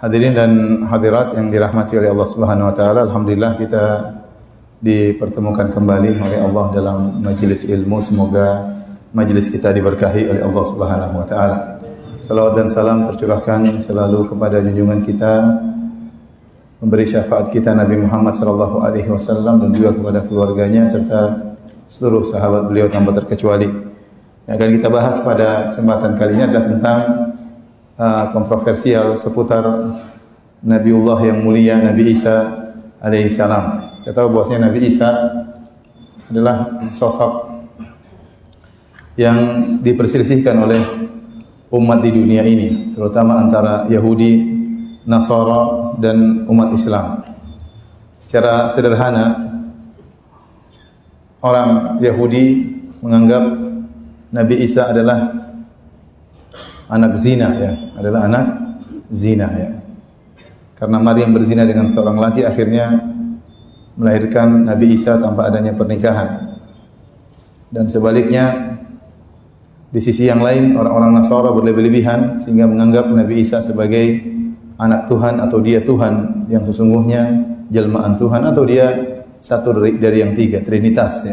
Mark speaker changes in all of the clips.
Speaker 1: Hadirin dan hadirat yang dirahmati oleh Allah Subhanahu wa taala, alhamdulillah kita dipertemukan kembali oleh Allah dalam majelis ilmu. Semoga majelis kita diberkahi oleh Allah Subhanahu wa taala. Salawat dan salam tercurahkan selalu kepada junjungan kita, memberi syafaat kita Nabi Muhammad sallallahu alaihi wasallam dan juga kepada keluarganya serta seluruh sahabat beliau tanpa terkecuali. Yang akan kita bahas pada kesempatan kali ini adalah tentang kontroversial seputar Nabiullah yang mulia Nabi Isa alaihi salam. Kita tahu bahwasanya Nabi Isa adalah sosok yang diperselisihkan oleh umat di dunia ini, terutama antara Yahudi, Nasara dan umat Islam. Secara sederhana, orang Yahudi menganggap Nabi Isa adalah anak zina, adalah anak zina, Karena Maryam berzina dengan seorang laki, akhirnya melahirkan Nabi Isa tanpa adanya pernikahan. Dan sebaliknya, di sisi yang lain orang-orang Nasara berlebih-lebihan sehingga menganggap Nabi Isa sebagai anak Tuhan atau dia Tuhan yang sesungguhnya jelmaan Tuhan atau dia satu dari yang tiga, Trinitas,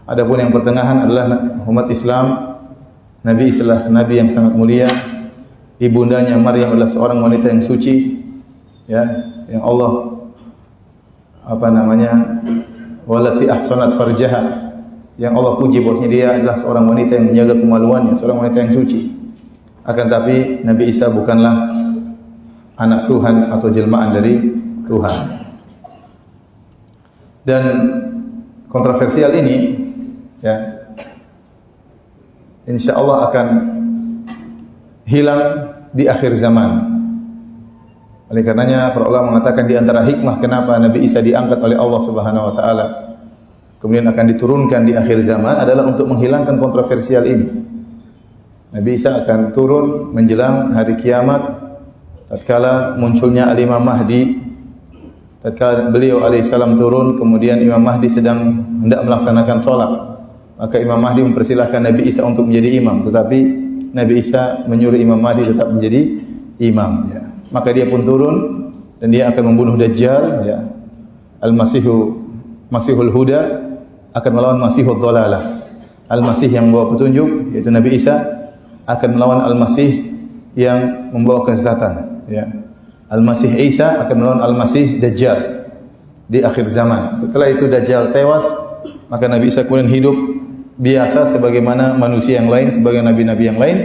Speaker 1: Adapun yang pertengahan adalah umat Islam. Nabi Isa adalah Nabi yang sangat mulia. Ibundanya Maryam adalah seorang wanita yang suci, yang Allah walati ahsanat farjaha, yang Allah puji bahwasanya dia adalah seorang wanita yang menjaga kemaluannya, seorang wanita yang suci. Akan tapi Nabi Isa bukanlah anak Tuhan atau jelmaan dari Tuhan. Dan kontroversial ini, insya Allah akan hilang di akhir zaman. Oleh karenanya para ulama mengatakan di antara hikmah kenapa Nabi Isa diangkat oleh Allah Subhanahu wa taala kemudian akan diturunkan di akhir zaman adalah untuk menghilangkan kontroversial ini. Nabi Isa akan turun menjelang hari kiamat tatkala munculnya Al-Imam Mahdi. Tatkala beliau alaihissalam turun, kemudian Imam Mahdi sedang hendak melaksanakan salat, maka Imam Mahdi mempersilahkan Nabi Isa untuk menjadi imam, tetapi Nabi Isa menyuruh Imam Mahdi tetap menjadi imam. Maka dia pun turun dan dia akan membunuh Dajjal. Masihul Huda akan melawan Masihul Dhalalah. Al-Masih yang membawa petunjuk, yaitu Nabi Isa, akan melawan Al-Masih yang membawa kesesatan. Al-Masih Isa akan melawan Al-Masih Dajjal di akhir zaman. Setelah itu Dajjal tewas, maka Nabi Isa kemudian hidup biasa sebagaimana manusia yang lain, sebagai nabi-nabi yang lain.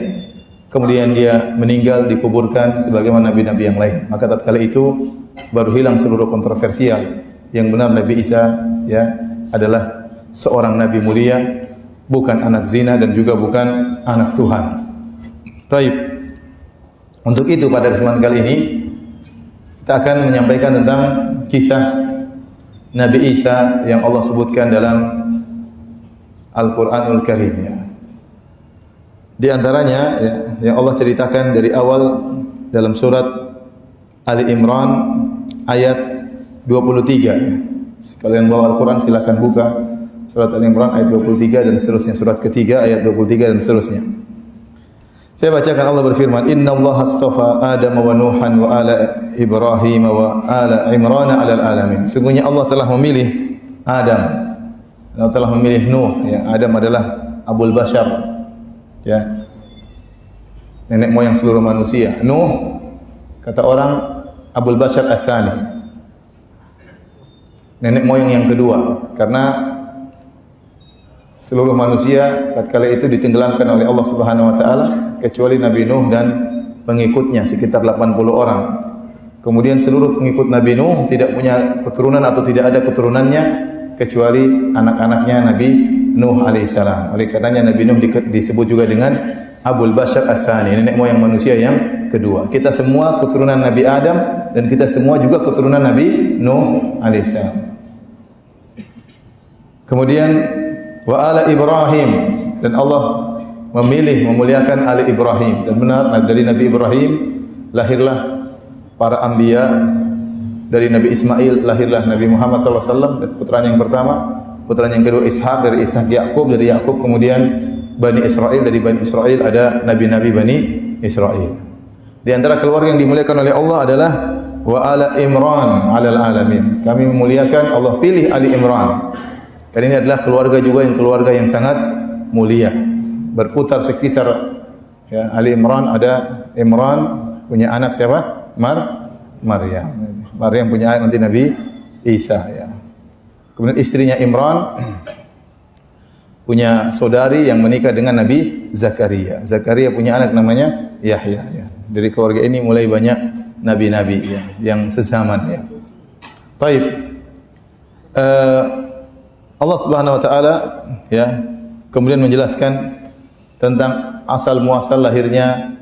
Speaker 1: Kemudian dia meninggal, dikuburkan sebagaimana nabi-nabi yang lain. Maka tatkala itu baru hilang seluruh kontroversial. Yang benar Nabi Isa adalah seorang nabi mulia, bukan anak zina dan juga bukan anak Tuhan. Taib. Untuk itu pada kesempatan kali ini kita akan menyampaikan tentang kisah Nabi Isa yang Allah sebutkan dalam Al-Quranul Karim. Di antaranya yang Allah ceritakan dari awal dalam surat Ali Imran ayat 23. Kalau yang bawa Al-Quran silakan buka surat Ali Imran ayat 23 dan seterusnya, surat ketiga ayat 23 dan seterusnya. Saya bacakan. Allah berfirman, Inna Allah astafa Adam wa Nuhan wa ala Ibrahim wa ala Imran ala alamin. Sungguhnya Allah telah memilih Adam, Allah telah memilih Nuh. Adam adalah Abul Bashar, nenek moyang seluruh manusia. Nuh, kata orang, Abul Bashar Ats-Tsani, nenek moyang yang kedua, karena seluruh manusia tatkala itu ditenggelamkan oleh Allah Subhanahu wa taala kecuali Nabi Nuh dan pengikutnya sekitar 80 orang. Kemudian seluruh pengikut Nabi Nuh tidak punya keturunan atau tidak ada keturunannya kecuali anak-anaknya Nabi Nuh alaihissalam. Oleh karenanya Nabi Nuh disebut juga dengan Abul Bashar Ats-Tsani, nenek moyang manusia yang kedua. Kita semua keturunan Nabi Adam dan kita semua juga keturunan Nabi Nuh alaihissalam. Kemudian wa ala Ibrahim, dan Allah memilih memuliakan ali Ibrahim. Dan benar dari Nabi Ibrahim lahirlah para anbiya. Dari Nabi Ismail lahirlah Nabi Muhammad SAW, putranya yang pertama. Putranya yang kedua Ishak, dari Ishak Yakub, dari Yakub kemudian Bani Israel, dari Bani Israel ada nabi-nabi Bani Israel. Di antara keluarga yang dimuliakan oleh Allah adalah wa ala Imran 'alal alamin. Kami memuliakan, Allah pilih Ali Imran. Karena ini adalah keluarga yang sangat mulia. Berputar sekitar ya, Ali Imran, ada Imran punya anak siapa? Maryam. Maryam punya anak nanti Nabi Isa ya. Kemudian istrinya Imran punya saudari yang menikah dengan Nabi Zakaria. Zakaria punya anak namanya Yahya ya. Dari keluarga ini mulai banyak nabi-nabi ya, yang sezaman ya. Baik. Allah Subhanahu wa taala ya kemudian menjelaskan tentang asal muasal lahirnya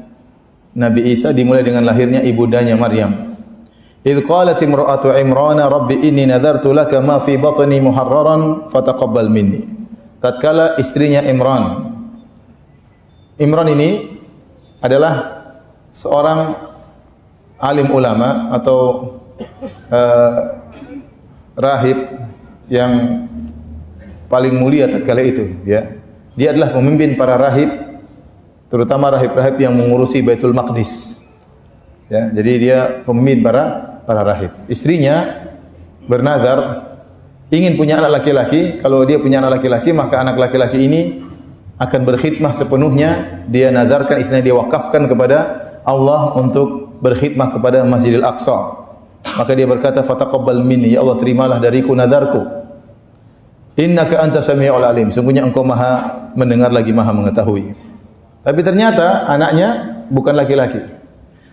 Speaker 1: Nabi Isa, dimulai dengan lahirnya ibundanya Maryam. Idz qalat imra'atu Imran rabbi inni nadartu laka ma fi batni muharraran fataqabbal minni. Tatkala istrinya Imran ini adalah seorang alim ulama atau rahib yang paling mulia tatkala itu ya. Dia adalah pemimpin para rahib, terutama rahib-rahib yang mengurusi Baitul Maqdis. Ya, jadi dia pemimpin para rahib. Istrinya bernazar ingin punya anak laki-laki. Kalau dia punya anak laki-laki, maka anak laki-laki ini akan berkhidmah sepenuhnya. Dia nadarkan, istrinya dia wakafkan kepada Allah untuk berkhidmah kepada Masjidil Aqsa. Maka dia berkata, "Fataqabbal minni, ya Allah terimalah dariku nadarku. Innaka antas samiul alim." Sungguhnya engkau Maha mendengar lagi Maha mengetahui. Tapi ternyata anaknya bukan laki-laki.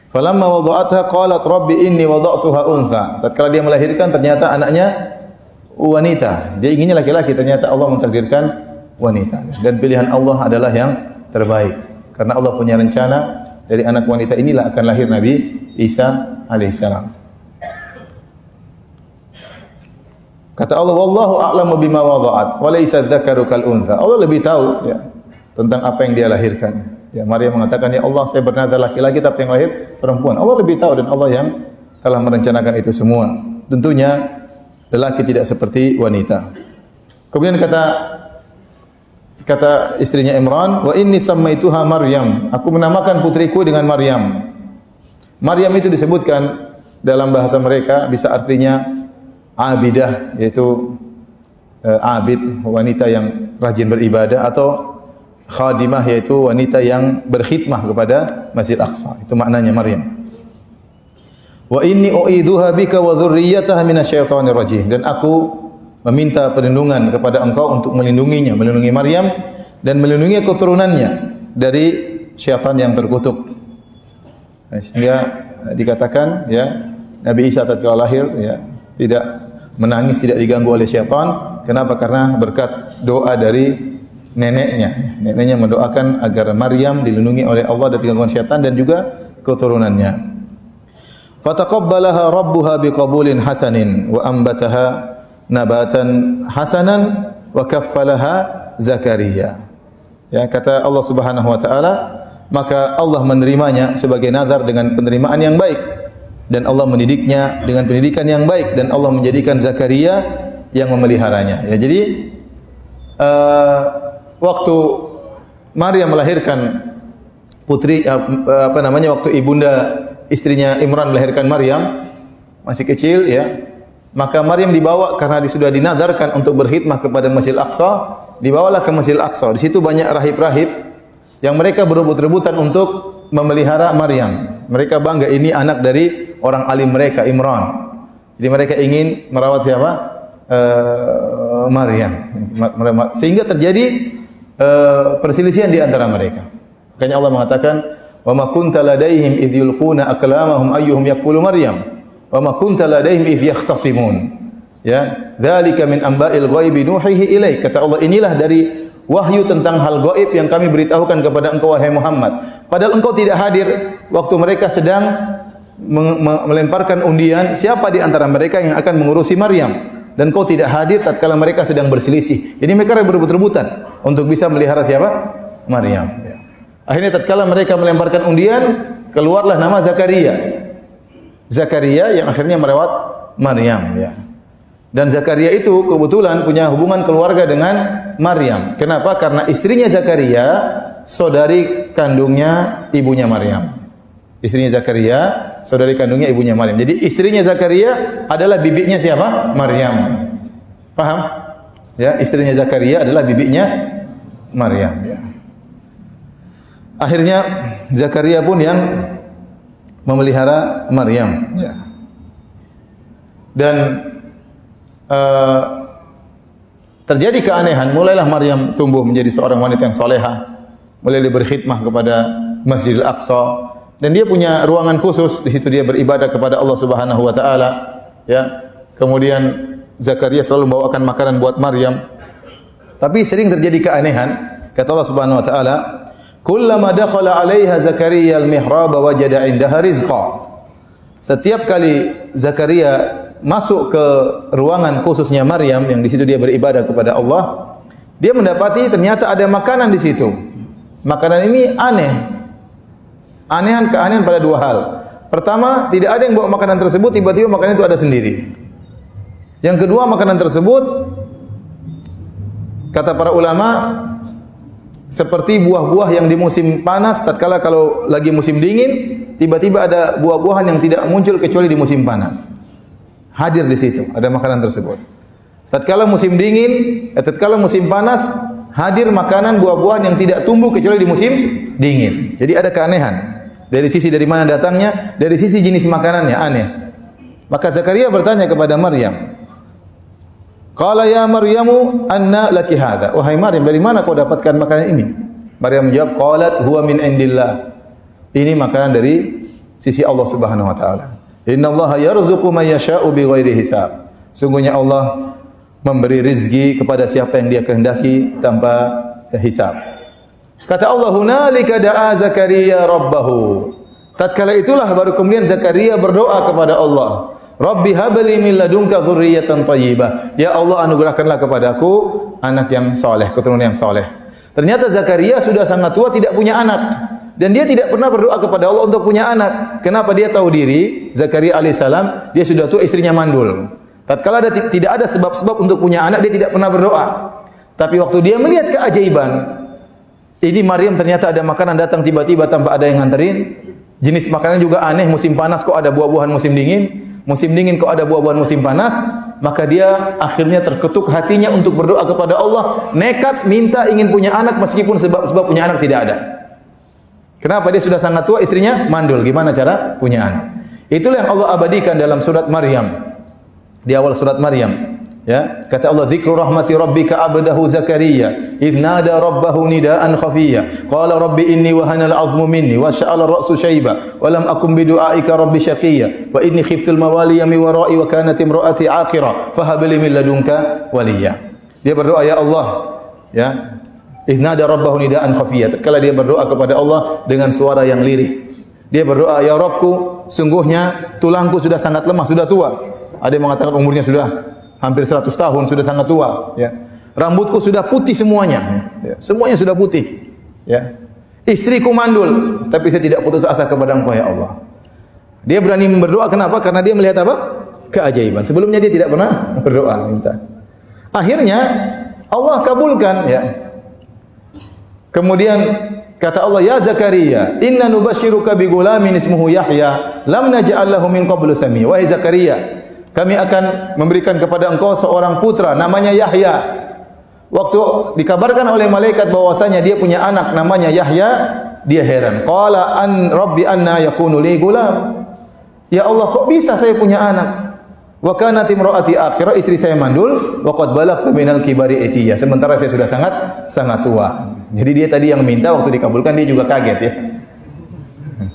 Speaker 1: Falamma wada'atha qalat rabbi inni wada'tuha untha. Tatkala dia melahirkan ternyata anaknya wanita. Dia inginnya laki-laki, ternyata Allah mentakdirkan wanita. Dan pilihan Allah adalah yang terbaik. Karena Allah punya rencana dari anak wanita inilah akan lahir Nabi Isa alaihissalam. Kata Allah, wallahu a'lamu bima wada'at wa laysa dzakaru kal untha. Allah lebih tahu ya tentang apa yang dia lahirkan. Ya, Maryam mengatakan, ya Allah, saya bernazar laki-laki tapi yang lahir perempuan. Allah lebih tahu dan Allah yang telah merencanakan itu semua. Tentunya lelaki tidak seperti wanita. Kemudian kata istrinya Imran, wa inni sammaituha Maryam. Aku menamakan putriku dengan Maryam. Maryam itu disebutkan dalam bahasa mereka bisa artinya abidah, yaitu abid, wanita yang rajin beribadah, atau khadimah, yaitu wanita yang berkhidmah kepada Masjid Aqsa. Itu maknanya Maryam. Wa inni u'iduha bika wa dzurriyyataha minasyaitonir rajim. Dan aku meminta perlindungan kepada engkau untuk melindunginya, melindungi Maryam dan melindungi keturunannya dari syaitan yang terkutuk. Sehingga dikatakan ya Nabi Isa tatkala lahir ya tidak menangis, tidak diganggu oleh syaitan. Kenapa? Karena berkat doa dari neneknya. Neneknya mendoakan agar Maryam dilindungi oleh Allah dari gangguan syaitan dan juga keturunannya. Fataqabbalaha rabbuha biqabulin hasanin wa ambataha nabatan hasanan wa kaffalaha Zakaria. Ya, kata Allah Subhanahu wa taala, maka Allah menerimanya sebagai nazar dengan penerimaan yang baik dan Allah mendidiknya dengan pendidikan yang baik dan Allah menjadikan Zakaria yang memeliharanya. Ya, jadi waktu Maryam melahirkan putri waktu ibunda istrinya Imran melahirkan Maryam masih kecil ya. Maka Maryam dibawa karena sudah dinadarkan untuk berkhidmah kepada Masjid Aqsa, dibawalah ke Masjid Aqsa. Di situ banyak rahib-rahib yang mereka berebut-rebutan untuk memelihara Maryam. Mereka bangga ini anak dari orang alim mereka Imran. Jadi mereka ingin merawat siapa? Maryam. Sehingga terjadi perselisihan di antara mereka. Makanya Allah mengatakan, "Wa ma kunta ladaihim idh yulquna aqlamahum ayyuhum yakfulu Maryam." Wa ma kunta ladaihim idh yakhtasimun. Ya, dzalika min amba'il ghaibi nuhihi ilaik. Kata Allah, inilah dari wahyu tentang hal gaib yang kami beritahukan kepada engkau wahai Muhammad. Padahal engkau tidak hadir waktu mereka sedang melemparkan undian siapa di antara mereka yang akan mengurusi Maryam, dan engkau tidak hadir tatkala mereka sedang berselisih. Jadi mereka berebut-rebutan untuk bisa melihara siapa? Maryam. Ya. Akhirnya tatkala mereka melemparkan undian, keluarlah nama Zakaria. Zakaria yang akhirnya merawat Maryam ya. Dan Zakaria itu kebetulan punya hubungan keluarga dengan Maryam. Kenapa? Karena istrinya Zakaria saudari kandungnya ibunya Maryam. Istrinya Zakaria, saudari kandungnya ibunya Maryam. Jadi istrinya Zakaria adalah bibinya siapa? Maryam. Paham? Ya, istrinya Zakaria adalah bibinya Maryam. Ya. Akhirnya Zakaria pun yang memelihara Maryam. Ya. Dan terjadi keanehan, mulailah Maryam tumbuh menjadi seorang wanita yang solehah, mulai berkhidmah kepada Masjidil Aqsa, dan dia punya ruangan khusus di situ dia beribadah kepada Allah Subhanahu wa taala, ya. Kemudian Zakaria selalu membawakan makanan buat Maryam. Tapi sering terjadi keanehan, kata Allah Subhanahu wa taala, "Kullama dakhala 'alaiha Zakaria al-mihrab wajada 'indaha rizqa." Setiap kali Zakaria masuk ke ruangan khususnya Maryam yang di situ dia beribadah kepada Allah, dia mendapati ternyata ada makanan di situ. Makanan ini aneh. Keanehan pada dua hal. Pertama, tidak ada yang bawa makanan tersebut, tiba-tiba makanan itu ada sendiri. Yang kedua, makanan tersebut kata para ulama seperti buah-buah yang di musim panas, tatkala kalau lagi musim dingin, tiba-tiba ada buah-buahan yang tidak muncul kecuali di musim panas. Hadir di situ, ada makanan tersebut. Tatkala musim dingin, tatkala musim panas, hadir makanan buah-buahan yang tidak tumbuh kecuali di musim dingin. Jadi ada keanehan. Dari sisi dari mana datangnya, dari sisi jenis makanannya aneh. Maka Zakaria bertanya kepada Maryam, "Qala ya Maryamu, anna laki hadha?" Wahai Maryam, dari mana kau dapatkan makanan ini? Maryam menjawab, "Qalat huwa min indillah." Ini makanan dari sisi Allah Subhanahu wa taala. Innallaha yarzuqu man yasha'u bighairi hisab. Sungguhnya Allah memberi rezeki kepada siapa yang Dia kehendaki tanpa hisab. Kata Allah, "Hunalika da'a Zakaria rabbahu." Tatkala itulah baru kemudian Zakaria berdoa kepada Allah, "Rabbi habli min ladunka dzurriyyatan thayyibah." Ya Allah, anugerahkanlah kepadaku anak yang saleh, keturunan yang saleh. Ternyata Zakaria sudah sangat tua, tidak punya anak. Dan dia tidak pernah berdoa kepada Allah untuk punya anak. Kenapa? Dia tahu diri, Zakaria alaihissalam, dia sudah tua, istrinya mandul. Tatkala tidak ada sebab-sebab untuk punya anak, dia tidak pernah berdoa. Tapi waktu dia melihat keajaiban, ini Maryam ternyata ada makanan datang tiba-tiba tanpa ada yang nganterin. Jenis makanan juga aneh, musim panas kok ada buah-buahan musim dingin kok ada buah-buahan musim panas. Maka dia akhirnya terketuk hatinya untuk berdoa kepada Allah, nekat minta ingin punya anak meskipun sebab-sebab punya anak tidak ada. Kenapa? Dia sudah sangat tua, istrinya mandul. Gimana cara punya anak? Itulah yang Allah abadikan dalam surat Maryam. Di awal surat Maryam, ya, kata Allah, "Dzikru rahmati rabbika 'abdahu Zakaria idz nada rabbahu nidaan khafiyya qala rabbi inni wahana al-'azmu minni wa sha'ala ar-ra'su shayba wa lam akum bi du'aika rabbi shaqiyya wa inni khiftu al-mawaliya min wara'i wa kanat imra'ati 'aqira fahab li min ladunka waliyya." Dia berdoa, ya Allah, ya, iznada rabbahu nidaan khafiyya. Tatkala dia berdoa kepada Allah dengan suara yang lirih. Dia berdoa, "Ya Rabbku, sungguhnya tulangku sudah sangat lemah, sudah tua." Ada yang mengatakan umurnya sudah hampir 100 tahun, sudah sangat tua, ya. Rambutku sudah putih semuanya, ya. Semuanya sudah putih, ya. Istriku mandul, tapi saya tidak putus asa kepada Engkau, ya Allah. Dia berani berdoa, kenapa? Karena dia melihat apa? Keajaiban. Sebelumnya dia tidak pernah berdoa minta. Akhirnya Allah kabulkan, ya. Kemudian kata Allah, "Ya Zakaria, inna nubashiruka bi gulamin ismuhu Yahya, lam naj'al lahu min qablu samia." Wahai Zakaria, kami akan memberikan kepada engkau seorang putra namanya Yahya. Waktu dikabarkan oleh malaikat bahwasanya dia punya anak namanya Yahya, dia heran. Qala an rabbi anna yakunu li gulam. Ya Allah, kok bisa saya punya anak? Wa kanat imraati aqira, istri saya mandul, wa qad balagtu minal kibari itiya. Sementara saya sudah sangat tua. Jadi dia tadi yang minta, waktu dikabulkan dia juga kaget, ya.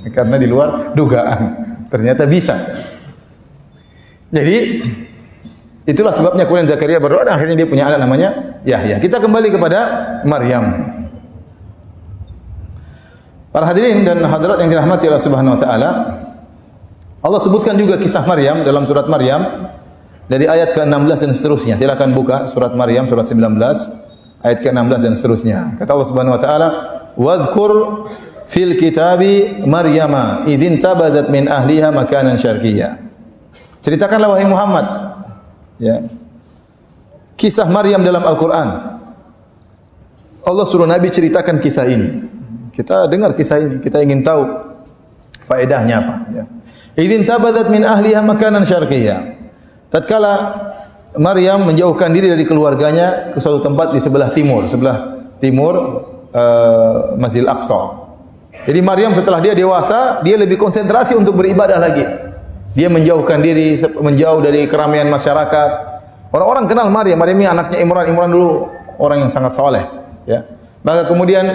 Speaker 1: Karena di luar dugaan. Ternyata bisa. Jadi itulah sebabnya kemudian Zakaria berdoa dan akhirnya dia punya anak namanya Yahya. Kita kembali kepada Maryam. Para hadirin dan hadirat yang dirahmati Allah Subhanahu wa taala, Allah sebutkan juga kisah Maryam dalam surat Maryam dari ayat ke-16 dan seterusnya. Silakan buka surat Maryam surat 19 ayat ke-16 dan seterusnya. Kata Allah Subhanahu wa taala, "Wadhkur fil kitabi Maryama idzin tabadat min ahliha makanan syarqiyya." Ceritakanlah wahai Muhammad, ya, kisah Maryam dalam Al-Quran. Allah suruh Nabi ceritakan kisah ini. Kita dengar kisah ini, kita ingin tahu Faedahnya apa? Ya. Idzin tabadat min ahliha makanan syarqiyya. Tatkala Maryam menjauhkan diri dari keluarganya ke suatu tempat di sebelah timur Masjidil Aqsa. Jadi Maryam setelah dia dewasa, dia lebih konsentrasi untuk beribadah lagi. Dia menjauhkan diri, menjauh dari keramaian masyarakat. Orang-orang kenal Maryam. Maryam ini anaknya Imran. Imran dulu orang yang sangat soleh. Ya. Maka kemudian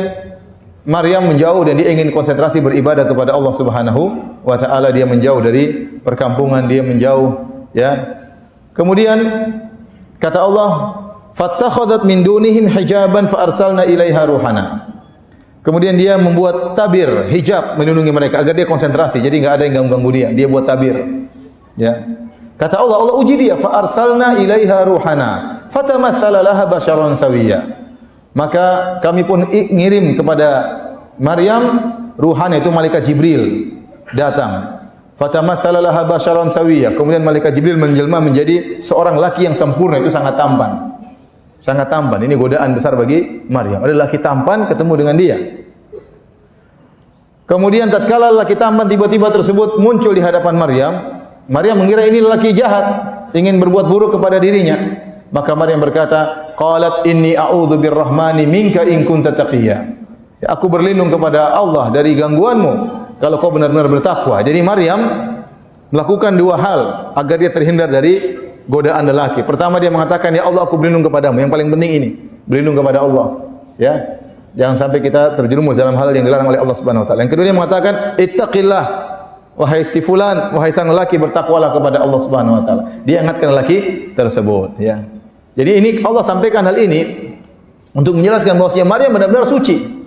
Speaker 1: Maryam menjauh dan dia ingin konsentrasi beribadah kepada Allah Subhanahu wa taala. Dia menjauh dari perkampungan, dia menjauh, ya. Kemudian kata Allah, "Fattakhadhat min dunihim hijaban fa arsalna ilaiha ruhana." Kemudian dia membuat tabir, hijab melindungi mereka agar dia konsentrasi. Jadi enggak ada yang ganggu-ganggu dia. Dia buat tabir. Ya. Kata Allah, Allah uji dia, fa arsalna ilaiha ruhana fatamatsala laha basharan sawiyya. Maka kami pun ngirim kepada Maryam ruhana, itu malaikat Jibril datang. Fatamatsala laha basharan sawiyya. Kemudian malaikat Jibril menjelma menjadi seorang laki yang sempurna, itu sangat tampan. Sangat tampan. Ini godaan besar bagi Maryam. Ada laki tampan ketemu dengan dia. Kemudian tatkala laki tampan tiba-tiba tersebut muncul di hadapan Maryam, Maryam mengira ini laki jahat, ingin berbuat buruk kepada dirinya. Maka Maryam berkata, "Qalat inni a'udzu birrahmani minka in kunta taqiyya." Ya, aku berlindung kepada Allah dari gangguanmu kalau kau benar-benar bertakwa. Jadi Maryam melakukan dua hal agar dia terhindar dari godaan lelaki. Pertama dia mengatakan, "Ya Allah, aku berlindung kepadamu." Yang paling penting ini, berlindung kepada Allah. Ya. Jangan sampai kita terjerumus dalam hal yang dilarang oleh Allah Subhanahu wa taala. Yang kedua dia mengatakan, "Ittaqillah, wahai si fulan, wahai sang lelaki, bertakwalah kepada Allah Subhanahu wa taala." Dia ingatkan lelaki tersebut, ya. Jadi ini Allah sampaikan hal ini untuk menjelaskan bahwasanya Maryam benar-benar suci.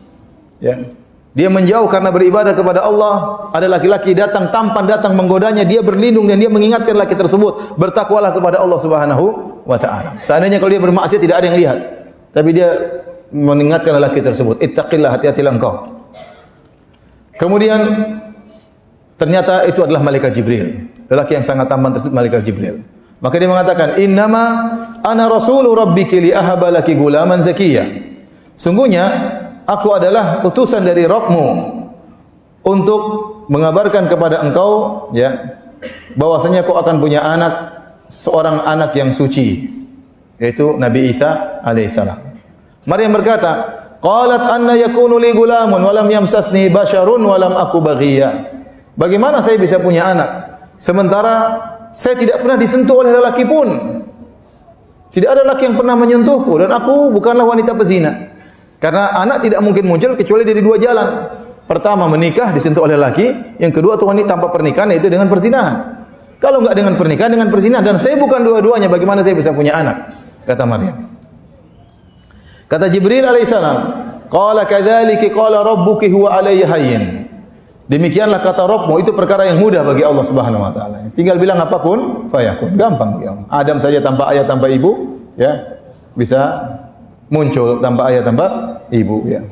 Speaker 1: Ya. Dia menjauh karena beribadah kepada Allah. Ada laki-laki datang tampan, datang menggodanya, dia berlindung dan dia mengingatkan laki tersebut, bertakwalah kepada Allah Subhanahu wa taala. Seandainya kalau dia bermaksiat tidak ada yang lihat, tapi dia mengingatkan laki tersebut, "Ittaqillah, hati-hatilah engkau." Kemudian ternyata itu adalah malaikat Jibril. Lelaki yang sangat tampan tersebut malaikat Jibril. Maka dia mengatakan, "Innama ana rasulu rabbiki li ahaba laki gulaman zakiyya." Sungguhnya aku adalah utusan dari Rabbmu untuk mengabarkan kepada engkau, ya, bahwasanya kau akan punya anak, seorang anak yang suci, yaitu Nabi Isa alaihissalam. Maryam berkata, "Qalat anna yakunu li gulamun wa lam yamsasni basharun wa lam aku baghiyya." Bagaimana saya bisa punya anak sementara saya tidak pernah disentuh oleh lelaki pun? Tidak ada lelaki yang pernah menyentuhku dan aku bukanlah wanita pezina. Karena anak tidak mungkin muncul kecuali dari dua jalan. Pertama, menikah disentuh oleh laki. Yang kedua, atau wanita tanpa pernikahan, yaitu dengan perzinahan. Kalau enggak dengan pernikahan, dengan perzinahan. Dan saya bukan dua-duanya, bagaimana saya bisa punya anak? Kata Maryam. Kata Jibril alaihissalam, "Qala kadzalika qala rabbuki huwa alayya hayyin." Demikianlah kata Rabbmu, itu perkara yang mudah bagi Allah Subhanahu wa taala. Tinggal bilang apapun, fayakun. Gampang bagi Allah. Adam saja tanpa ayah, tanpa ibu, ya, bisa muncul tanpa ayah, tanpa ibu, ya.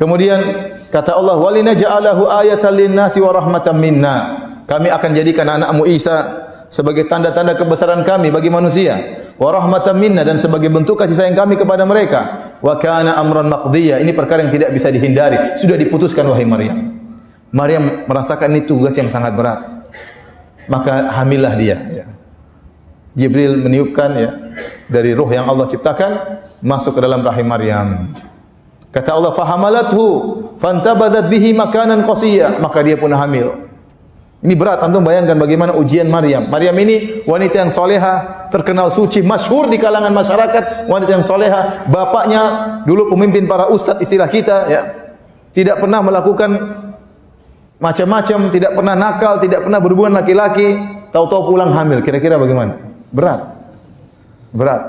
Speaker 1: Kemudian kata Allah, "Walinaj'alahu ayatan lin-nasi wa rahmatan minna." Kami akan jadikan anakmu Isa sebagai tanda-tanda kebesaran kami bagi manusia. Wa rahmatan minna, dan sebagai bentuk kasih sayang kami kepada mereka. Wa kana amran maqdiyya, ini perkara yang tidak bisa dihindari, sudah diputuskan wahai Maryam. Maryam merasakan ini tugas yang sangat berat. Maka hamillah dia, ya. Jibril meniupkan, ya, dari ruh yang Allah ciptakan masuk ke dalam rahim Maryam. Kata Allah, "Fahamalathu fantabadat bihi makanan qasiyya." Maka dia pun hamil. Ini berat, antum bayangkan bagaimana ujian Maryam. Maryam ini wanita yang soleha, terkenal suci, masyhur di kalangan masyarakat, wanita yang soleha. Bapaknya dulu pemimpin para ustadz istilah kita, ya. Tidak pernah melakukan macam-macam, tidak pernah nakal, tidak pernah berhubungan laki-laki, tahu-tahu pulang hamil. Kira-kira bagaimana? Berat. Berat.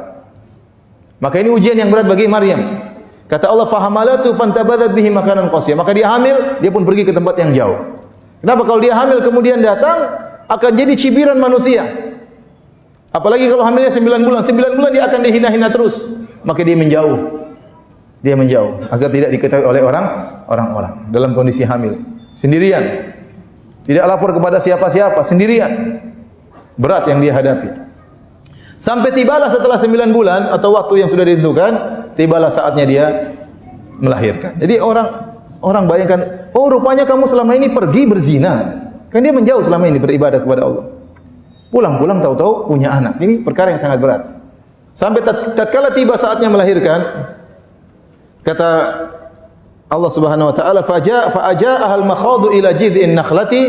Speaker 1: Maka ini ujian yang berat bagi Maryam. Kata Allah, "Fahamalatu fantabadat bihi makanan qasiyya." Maka dia hamil, dia pun pergi ke tempat yang jauh. Kenapa? Kalau dia hamil kemudian datang, akan jadi cibiran manusia. Apalagi kalau hamilnya 9 bulan. 9 bulan dia akan dihina-hina terus. Maka dia menjauh. Dia menjauh agar tidak diketahui oleh orang-orang dalam kondisi hamil. Sendirian. Tidak lapor kepada siapa-siapa, sendirian. Berat yang dia hadapi. Sampai tibalah setelah 9 bulan atau waktu yang sudah ditentukan, tibalah saatnya dia melahirkan. Jadi Orang bayangkan, oh rupanya kamu selama ini pergi berzina. Kan dia menjauh selama ini beribadah kepada Allah. Pulang-pulang tahu-tahu punya anak. Ini perkara yang sangat berat. Sampai tatkala tiba saatnya melahirkan, kata Allah Subhanahu wa taala, fa'aja'aha al-makhadu ila jid'in nakhlati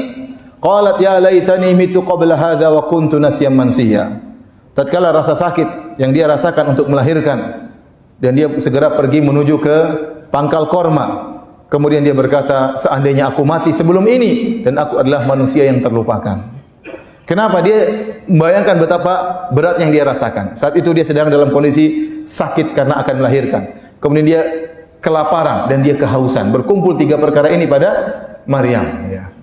Speaker 1: qalat ya laitani mitu qabla hadza wa kuntu nasyan mansiya. Tatkala rasa sakit yang dia rasakan untuk melahirkan dan dia segera pergi menuju ke pangkal korma. Kemudian dia berkata, seandainya aku mati sebelum ini dan aku adalah manusia yang terlupakan. Kenapa? Dia membayangkan betapa berat yang dia rasakan. Saat itu dia sedang dalam kondisi sakit karena akan melahirkan. Kemudian dia kelaparan dan dia kehausan. Berkumpul tiga perkara ini pada Maryam. Ya.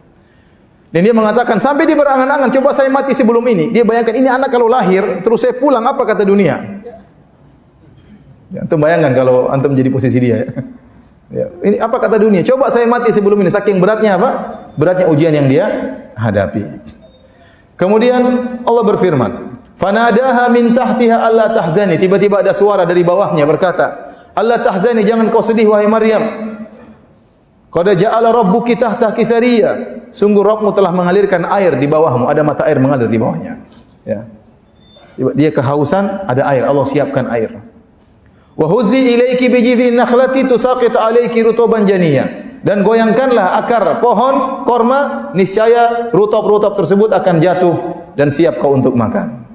Speaker 1: Dan dia mengatakan, sampai dia berangan-angan, coba saya mati sebelum ini. Dia bayangkan, ini anak kalau lahir, terus saya pulang, apa kata dunia? Ya, antum bayangkan kalau antum menjadi posisi dia. Ya. Ini apa kata dunia? Coba saya mati sebelum ini. Saking beratnya apa? Beratnya ujian yang dia hadapi. Kemudian Allah berfirman, "Fanadaha min tahtiha alla tahzani." Tiba-tiba ada suara dari bawahnya berkata, "Alla tahzani, jangan kau sedih wahai Maryam. Qad ja'ala rabbuki tahtaki sariya." Sungguh Rabbmu telah mengalirkan air di bawahmu, ada mata air mengalir di bawahnya. Ya. Dia kehausan, ada air, Allah siapkan air. Wa huzzi ilayki bi jidhin nakhlati tusaqit alayki rutuban janiyya. Dan goyangkanlah akar pohon korma, niscaya rutop-rutop tersebut akan jatuh dan siap kau untuk makan.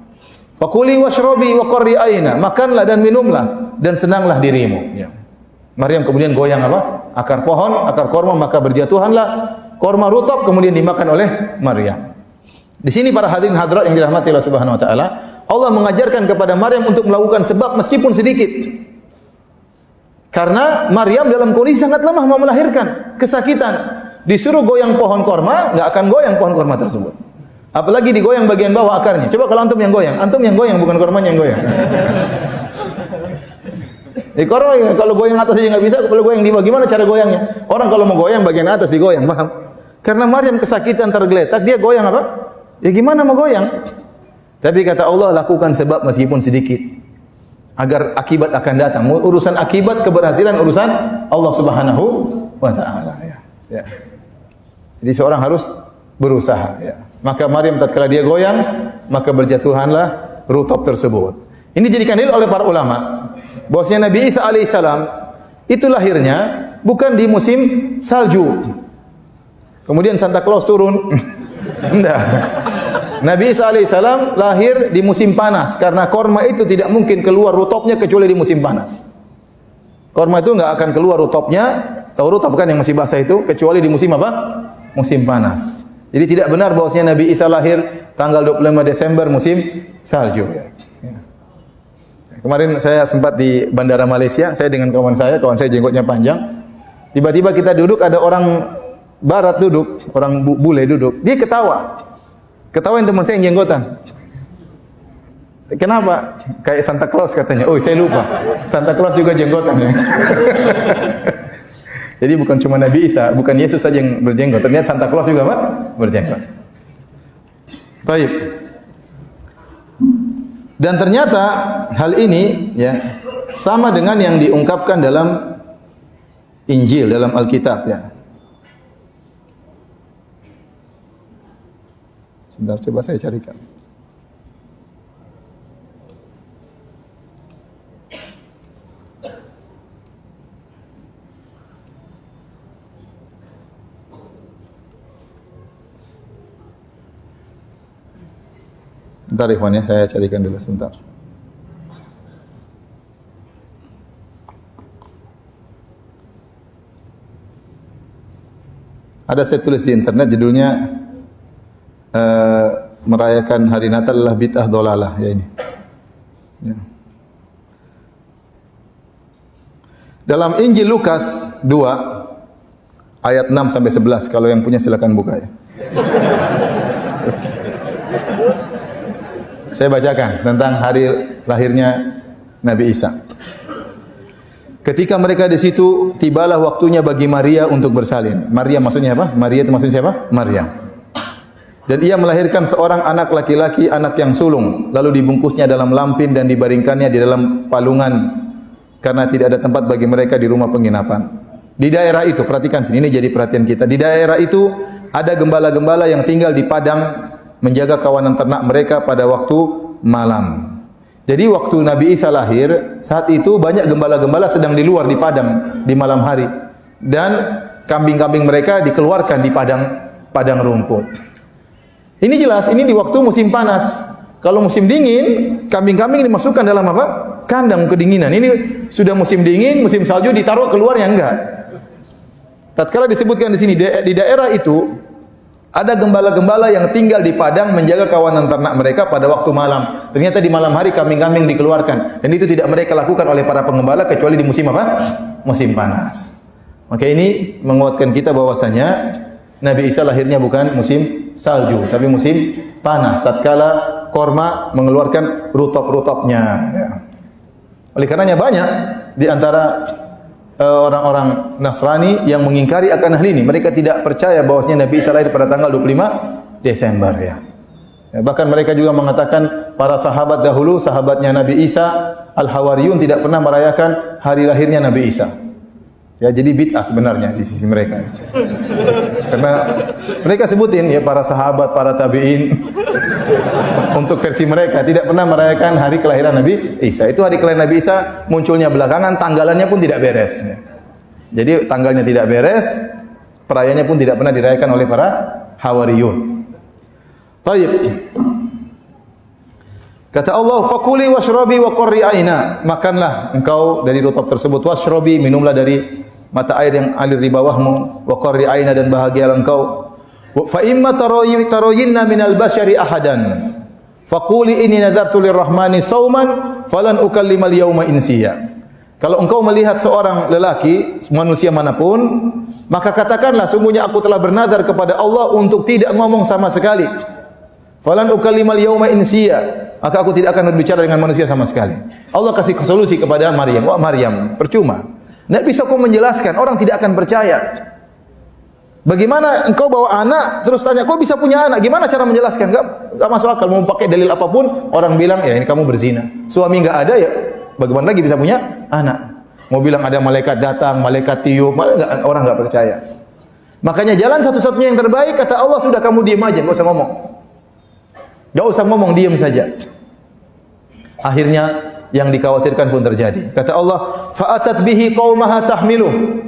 Speaker 1: Fakuli washrobi wa qarri aina, makanlah dan minumlah dan senanglah dirimu. Ya. Maryam kemudian goyang apa? Akar pohon, akar korma, maka berjatuhanlah korma rutop kemudian dimakan oleh Maryam. Di sini para hadirin hadirat yang dirahmati Allah Subhanahu wa taala, Allah mengajarkan kepada Maryam untuk melakukan sebab meskipun sedikit. Karena Maryam dalam kondisi sangat lemah mau melahirkan, kesakitan. Disuruh goyang pohon korma, enggak akan goyang pohon korma tersebut. Apalagi digoyang bagian bawah akarnya. Coba kalau antum yang goyang bukan kormanya yang goyang. Korma kalau goyang atas aja enggak bisa, kalau goyang di bawah gimana cara goyangnya? Orang kalau mau goyang bagian atas digoyang, paham? Karena Maryam kesakitan tergeletak, dia goyang apa? Ya gimana mau goyang? Tapi kata Allah, lakukan sebab meskipun sedikit. Agar akibat akan datang. Urusan akibat keberhasilan urusan Allah Subhanahu wa taala ya. Ya. Jadi seorang harus berusaha ya. Maka Maryam tatkala dia goyang, maka berjatuhanlah rutop tersebut. Ini dijadikan dalil oleh para ulama bahwasanya Nabi Isa alaihissalam itu lahirnya bukan di musim salju. Kemudian Santa Claus turun. Enggak. Nabi Isa alaihissalam lahir di musim panas karena korma itu tidak mungkin keluar rutopnya kecuali di musim panas. Korma itu enggak akan keluar rutopnya, tahu rutop kan yang masih basah itu, kecuali di musim apa? Musim panas. Jadi tidak benar bahwasanya Nabi Isa lahir tanggal 25 Desember musim salju. Kemarin saya sempat di bandara Malaysia, saya dengan kawan saya jenggotnya panjang. Tiba-tiba kita duduk, ada orang barat duduk, orang bule duduk. Dia ketawa. Ketawain teman saya yang jenggotan. Kenapa? Kayak Santa Claus katanya. Oh, saya lupa. Santa Claus juga jenggotan ya. Jadi bukan cuma Nabi Isa, bukan Yesus saja yang berjenggot. Ternyata Santa Claus juga apa? Berjenggot. Baik. Dan ternyata hal ini ya sama dengan yang diungkapkan dalam Injil, dalam Alkitab ya. Sebentar, coba saya carikan. Bentar Ikhwan ya, saya carikan dulu sebentar. Ada saya tulis di internet judulnya merayakan hari Natal adalah bid'ah dhalalah ya ini. Ya. Dalam Injil Lukas 2 ayat 6 sampai 11, kalau yang punya silakan buka ya. Saya bacakan tentang hari lahirnya Nabi Isa. Ketika mereka di situ, tibalah waktunya bagi Maria untuk bersalin. Maria maksudnya apa? Maria itu maksudnya siapa? Maryam. Dan ia melahirkan seorang anak laki-laki, anak yang sulung. Lalu dibungkusnya dalam lampin dan dibaringkannya di dalam palungan karena tidak ada tempat bagi mereka di rumah penginapan. Di daerah itu, perhatikan sini, ini jadi perhatian kita. Di daerah itu ada gembala-gembala yang tinggal di padang menjaga kawanan ternak mereka pada waktu malam. Jadi waktu Nabi Isa lahir, saat itu banyak gembala-gembala sedang di luar di padang di malam hari. Dan kambing-kambing mereka dikeluarkan di padang rumput. Ini jelas, ini di waktu musim panas. Kalau musim dingin, kambing-kambing dimasukkan dalam apa? Kandang kedinginan. Ini sudah musim dingin, musim salju ditaruh keluar ya enggak. Tatkala disebutkan di sini di daerah itu ada gembala-gembala yang tinggal di padang menjaga kawanan ternak mereka pada waktu malam. Ternyata di malam hari kambing-kambing dikeluarkan dan itu tidak mereka lakukan oleh para penggembala kecuali di musim apa? Musim panas. Maka ini menguatkan kita bahwasanya Nabi Isa lahirnya bukan musim salju tapi musim panas. Tatkala korma mengeluarkan rutop-rutopnya. Ya. Oleh karenanya banyak di antara orang-orang Nasrani yang mengingkari akan hal ini. Mereka tidak percaya bahwasanya Nabi Isa lahir pada tanggal 25 Desember ya. Bahkan mereka juga mengatakan para sahabat dahulu, sahabatnya Nabi Isa, Al-Hawariyun tidak pernah merayakan hari lahirnya Nabi Isa. Ya, jadi bid'ah sebenarnya di sisi mereka. Karena mereka sebutin ya para sahabat, para tabi'in untuk versi mereka tidak pernah merayakan hari kelahiran Nabi Isa. Itu hari kelahiran Nabi Isa munculnya belakangan, tanggalannya pun tidak beres. Jadi tanggalnya tidak beres, perayaannya pun tidak pernah dirayakan oleh para Hawariyun. Baik. Kata Allah, "Fakuli washrabi wa qurri aina." Makanlah engkau dari rutop tersebut, washrabi, minumlah dari mata air yang alir di bawahmu, wa qurri aina, dan bahagialah engkau. Fa imma tarayinna minal bashari ahadan faquli inni nadartu lirrahmani sauman falan ukallimal yawma insiya. Kalau engkau melihat seorang lelaki, manusia manapun, maka katakanlah sungguhnya aku telah bernadar kepada Allah untuk tidak ngomong sama sekali. Falan ukallimal yawma insiya. Maka aku tidak akan berbicara dengan manusia sama sekali. Allah kasih solusi kepada Maryam. Wah Maryam, percuma. Tidak bisa kau menjelaskan, orang tidak akan percaya. Bagaimana engkau bawa anak, terus tanya, kau bisa punya anak, gimana cara menjelaskan? Enggak masuk akal, mau pakai dalil apapun, orang bilang, ya ini kamu berzina. Suami enggak ada ya, bagaimana lagi bisa punya anak? Mau bilang ada malaikat datang, malaikat tiup, orang enggak percaya. Makanya jalan satu-satunya yang terbaik, kata Allah, sudah kamu diam aja, enggak usah ngomong. Enggak usah ngomong, diam saja. Akhirnya yang dikhawatirkan pun terjadi. Kata Allah, fa'atat bihi qaumaha tahmiluh.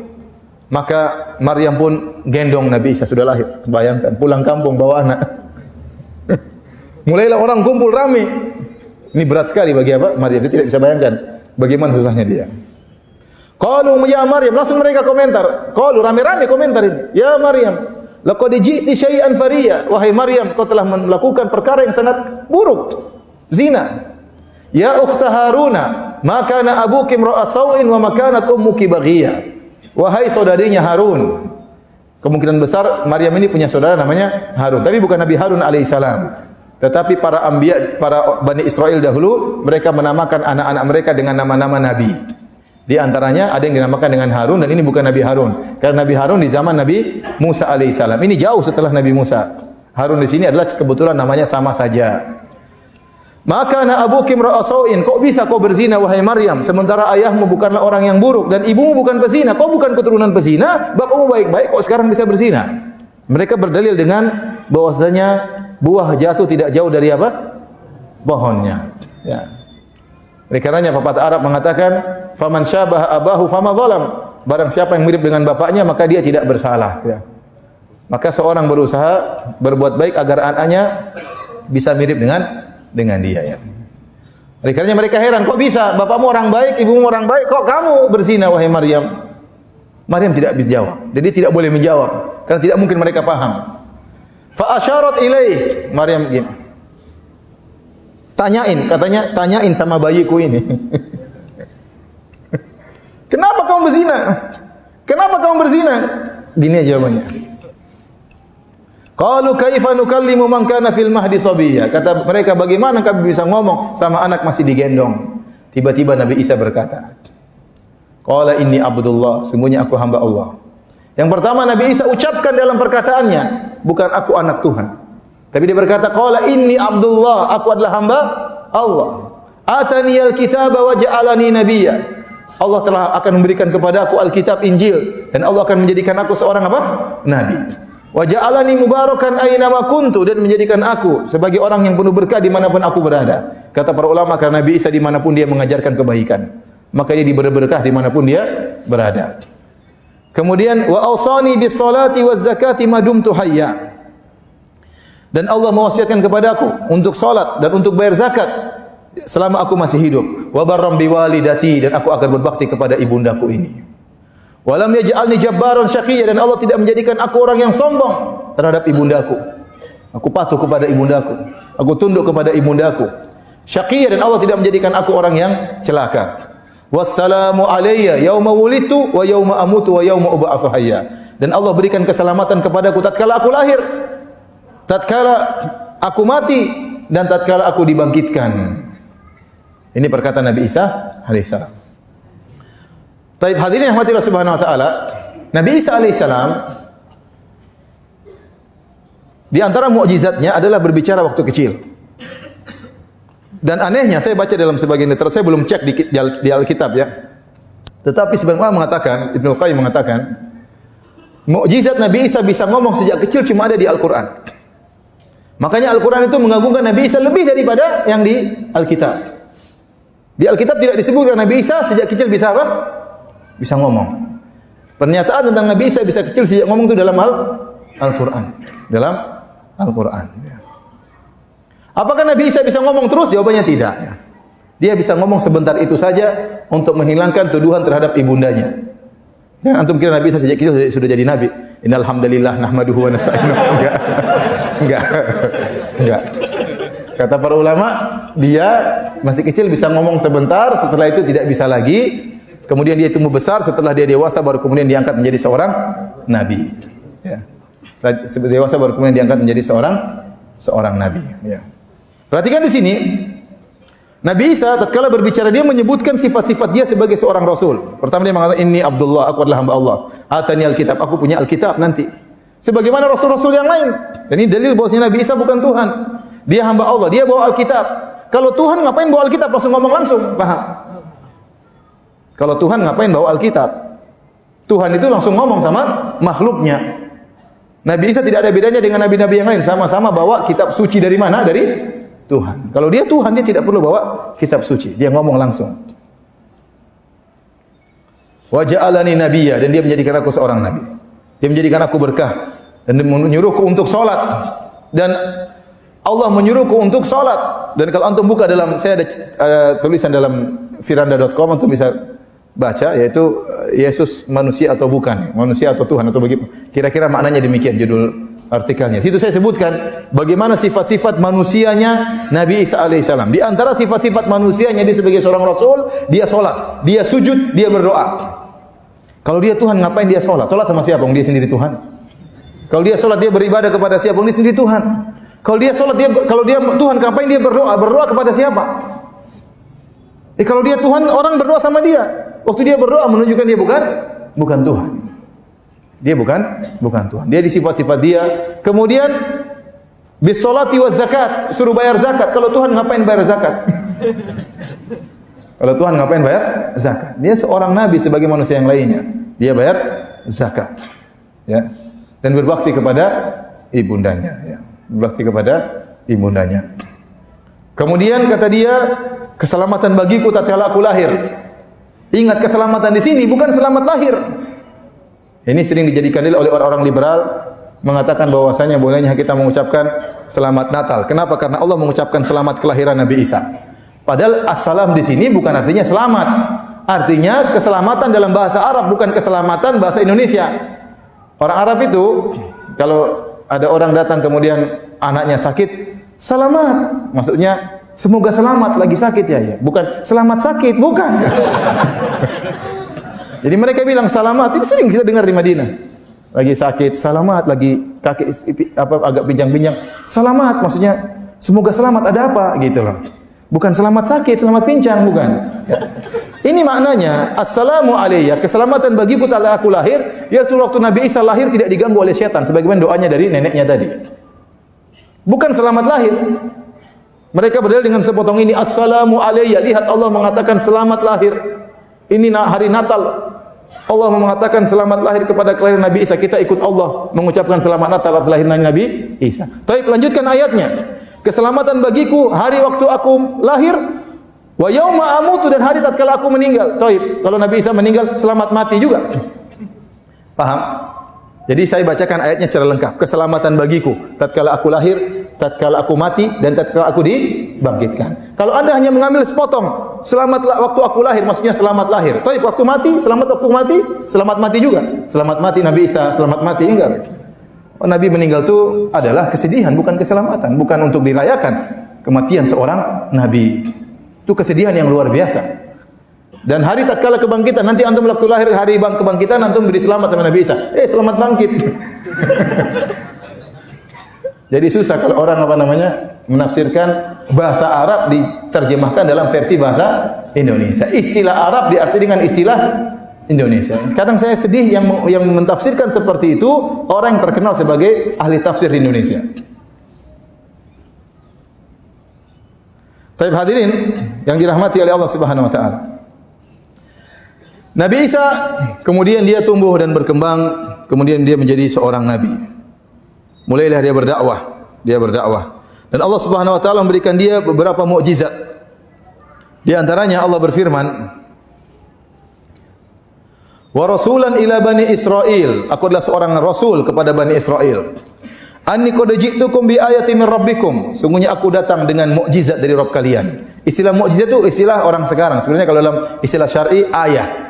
Speaker 1: Maka Maryam pun gendong Nabi Isa sudah lahir. Bayangkan pulang kampung bawa anak. Mulailah orang kumpul rame. Ini berat sekali bagi apa? Maryam. Dia tidak bisa bayangkan bagaimana susahnya dia. Qalu ya Maryam, langsung mereka komentar. Qalu rame-rame komentar ini. Ya Maryam, laqad ji'ti syai'an fariya. Wahai Maryam, kau telah melakukan perkara yang sangat buruk. Zina. Ya ukhta Haruna, ma kana abuki imra'a sawin wa ma kanat ummuki baghiyah. Wahai saudarinya Harun. Kemungkinan besar Maryam ini punya saudara namanya Harun, tapi bukan Nabi Harun alaihissalam. Tetapi para anbiya, para Bani Israel dahulu, mereka menamakan anak-anak mereka dengan nama-nama nabi. Di antaranya ada yang dinamakan dengan Harun, dan ini bukan Nabi Harun. Karena Nabi Harun di zaman Nabi Musa alaihissalam. Ini jauh setelah Nabi Musa. Harun di sini adalah kebetulan namanya sama saja. Maka na abuki imra'a sawin, kok bisa kau berzina wahai Maryam, sementara ayahmu bukanlah orang yang buruk dan ibumu bukan pezina. Kau bukan keturunan pezina, bapakmu baik-baik, kok sekarang bisa berzina? Mereka berdalil dengan bahwasanya buah jatuh tidak jauh dari apa? Pohonnya. Ya. Oleh karenanya pepatah Arab mengatakan, faman syabaha abahu fama zalam. Barang siapa yang mirip dengan bapaknya maka dia tidak bersalah. Ya. Maka seorang berusaha berbuat baik agar anaknya bisa mirip dengan dia ya. Oleh karenanya mereka heran, kok bisa bapakmu orang baik, ibumu orang baik, kok kamu berzina wahai Maryam? Maryam tidak bisa jawab. Jadi tidak boleh menjawab karena tidak mungkin mereka paham. Fa asyarat ilaih, Maryam gini. Katanya tanyain sama bayiku ini. Kenapa kamu berzina? Kenapa kamu berzina? Gini aja jawabannya. Qalu kaifa nukallimu man kana fil mahdi sabiyya. Kata mereka, bagaimana kami bisa ngomong sama anak masih digendong? Tiba-tiba Nabi Isa berkata, qala inni abdullah, sungguhnya aku hamba Allah. Yang pertama Nabi Isa ucapkan dalam perkataannya, bukan aku anak Tuhan. Tapi dia berkata, qala inni abdullah, aku adalah hamba Allah. Ataniyal kitaba wa ja'alani nabiyya. Allah telah akan memberikan kepada aku Alkitab, Injil, dan Allah akan menjadikan aku seorang apa? Nabi. Wa ja'alani mubarakan aina ma kuntu, dan menjadikan aku sebagai orang yang penuh berkah dimanapun aku berada. Kata para ulama, karena Nabi Isa dimanapun dia mengajarkan kebaikan, maka dia diberi berkah dimanapun dia berada. Kemudian wa awsani bis salati waz zakati ma dumtu hayya. Dan Allah mewasiatkan kepadaku untuk salat dan untuk bayar zakat selama aku masih hidup. Wa barram biwalidati, dan aku akan berbakti kepada ibundaku ini. Walam yaj'alni jabbaran syaqiyya, dan Allah tidak menjadikan aku orang yang sombong terhadap ibundaku. Aku patuh kepada ibundaku, aku tunduk kepada ibundaku. Syaqiyya, dan Allah tidak menjadikan aku orang yang celaka. Wassalamu alayya yauma wulidtu wa yauma amutu wa yauma ub'atsu hayya. Dan Allah berikan keselamatan kepadaku tatkala aku lahir, tatkala aku mati, dan tatkala aku dibangkitkan. Ini perkataan Nabi Isa alaihissalam. Taib hadirin yang rahmati Allah Subhanahu wa taala, Nabi Isa alaihissalam di antara mukjizatnya adalah berbicara waktu kecil. Dan anehnya, saya baca dalam sebagian literatur, saya belum cek di Alkitab ya. Tetapi sebagian ulama mengatakan, Ibnu Qayyim mengatakan, mukjizat Nabi Isa bisa ngomong sejak kecil cuma ada di Al-Qur'an. Makanya Al-Qur'an itu mengagungkan Nabi Isa lebih daripada yang di Alkitab. Di Alkitab tidak disebutkan Nabi Isa sejak kecil bisa apa? Bisa ngomong. Pernyataan tentang Nabi Isa bisa kecil sejak ngomong itu dalam Al-Qur'an. Dalam Al-Qur'an. Apakah Nabi Isa bisa ngomong terus? Jawabannya tidak. Dia bisa ngomong sebentar itu saja untuk menghilangkan tuduhan terhadap ibundanya. Jangan antum kira Nabi Isa sejak kecil sudah jadi nabi. Innal hamdalillah nahmaduhu wa nasta'inuhu. Enggak. Kata para ulama, dia masih kecil bisa ngomong sebentar, setelah itu tidak bisa lagi. Kemudian dia tumbuh besar, setelah dia dewasa baru kemudian diangkat menjadi seorang nabi. Ya. Dewasa baru kemudian diangkat menjadi seorang nabi. Ya. Perhatikan di sini, Nabi Isa tatkala berbicara dia menyebutkan sifat-sifat dia sebagai seorang rasul. Pertama dia mengatakan inni Abdullah, aku adalah hamba Allah. Atani alkitab, aku punya Alkitab nanti. Sebagaimana rasul-rasul yang lain. Dan ini dalil bahwasanya Nabi Isa bukan Tuhan. Dia hamba Allah, dia bawa Alkitab. Kalau Tuhan ngapain bawa Alkitab? Langsung ngomong langsung, paham? Kalau Tuhan ngapain bawa Alkitab? Tuhan itu langsung ngomong sama makhluknya. Nabi Isa tidak ada bedanya dengan nabi-nabi yang lain, sama-sama bawa kitab suci dari mana? Dari Tuhan. Kalau dia Tuhan, dia tidak perlu bawa kitab suci. Dia ngomong langsung. Wa ja'alani nabiyya, dan dia menjadikan aku seorang nabi. Dia menjadikan aku berkah dan menyuruhku untuk salat. Dan Allah menyuruhku untuk salat. Dan kalau antum buka dalam, saya ada tulisan dalam firanda.com, antum bisa baca, yaitu Yesus manusia atau bukan, manusia atau Tuhan atau begitu. Kira-kira maknanya demikian judul artikelnya. Situ saya sebutkan bagaimana sifat-sifat manusianya Nabi Isa alaihissalam. Di antara sifat-sifat manusianya dia sebagai seorang rasul, dia salat, dia sujud, dia berdoa. Kalau dia Tuhan, ngapain dia salat? Salat sama siapa? Dia sendiri Tuhan. Kalau dia salat, dia beribadah kepada siapa? Dia sendiri Tuhan. Kalau dia salat, kalau dia Tuhan, ngapain dia berdoa? Berdoa kepada siapa? Kalau dia Tuhan, orang berdoa sama dia. Waktu dia berdoa menunjukkan dia bukan Tuhan. Dia bukan Tuhan. Dia di sifat-sifat dia. Kemudian bis salati waz zakat, suruh bayar zakat. Kalau Tuhan ngapain bayar zakat? Kalau Tuhan ngapain bayar zakat? Dia seorang nabi sebagai manusia yang lainnya. Dia bayar zakat. Ya. Dan berbakti kepada ibundanya, ya. Berbakti kepada ibundanya. Kemudian kata dia, keselamatan bagiku tatkala aku lahir. Ingat, keselamatan di sini bukan selamat lahir. Ini sering dijadikan dalil oleh orang-orang liberal, mengatakan bahwasanya bolehnya kita mengucapkan selamat Natal. Kenapa? Karena Allah mengucapkan selamat kelahiran Nabi Isa. Padahal assalam di sini bukan artinya selamat. Artinya keselamatan dalam bahasa Arab, bukan keselamatan bahasa Indonesia. Orang Arab itu kalau ada orang datang kemudian anaknya sakit, selamat. Maksudnya semoga selamat, lagi sakit ya. Bukan selamat sakit, bukan. Jadi mereka bilang selamat, itu sering kita dengar di Madinah. Lagi sakit, selamat, lagi kaki agak pinjang-pinjang, selamat, maksudnya semoga selamat, ada apa gitu loh. Bukan selamat sakit, selamat pincang, bukan. Ya. Ini maknanya, assalamu alayya, keselamatan bagiku tatkala aku lahir, yaitu waktu Nabi Isa lahir tidak diganggu oleh setan, sebagaimana doanya dari neneknya tadi. Bukan selamat lahir. Mereka berdalil dengan sepotong ini, assalamu alayya, lihat Allah mengatakan selamat lahir. Ini hari Natal. Allah mengatakan selamat lahir kepada kelahiran Nabi Isa. Kita ikut Allah mengucapkan selamat Natal atas lahirnya Nabi Isa. Tapi lanjutkan ayatnya. Keselamatan bagiku hari waktu aku lahir, wa yauma amutu, dan hari tatkala aku meninggal. Taib. Kalau Nabi Isa meninggal, selamat mati juga. Paham? Jadi saya bacakan ayatnya secara lengkap. Keselamatan bagiku tatkala aku lahir, tatkala aku mati, dan tatkala aku dibangkitkan. Kalau Anda hanya mengambil sepotong, selamat waktu aku lahir, maksudnya selamat lahir. Taib, waktu mati, selamat waktu mati, selamat mati juga. Selamat mati Nabi Isa, selamat mati, enggak. Nabi meninggal itu adalah kesedihan, bukan keselamatan, bukan untuk dirayakan kematian seorang nabi. Itu kesedihan yang luar biasa. Dan hari tatkala kebangkitan, nanti antum waktu lahir hari kebangkitan, antum beri selamat sama Nabi Isa. Selamat bangkit. Jadi susah kalau orang menafsirkan bahasa Arab diterjemahkan dalam versi bahasa Indonesia. Istilah Arab diarti dengan istilah Indonesia. Kadang saya sedih yang mentafsirkan seperti itu orang yang terkenal sebagai ahli tafsir di Indonesia. Tapi hadirin yang dirahmati oleh Allah Subhanahu wa taala. Nabi Isa kemudian dia tumbuh dan berkembang, kemudian dia menjadi seorang nabi. Mulailah dia berdakwah. Dan Allah Subhanahu wa taala memberikan dia beberapa mukjizat. Di antaranya Allah berfirman, "Wa rasulan ila bani Israil." Aku adalah seorang rasul kepada bani Israel. "Anni qad ji'tukum bi ayatin min rabbikum." Sungguhnya aku datang dengan mukjizat dari Rabb kalian. Istilah mukjizat itu istilah orang sekarang. Sebenarnya kalau dalam istilah syar'i ayat.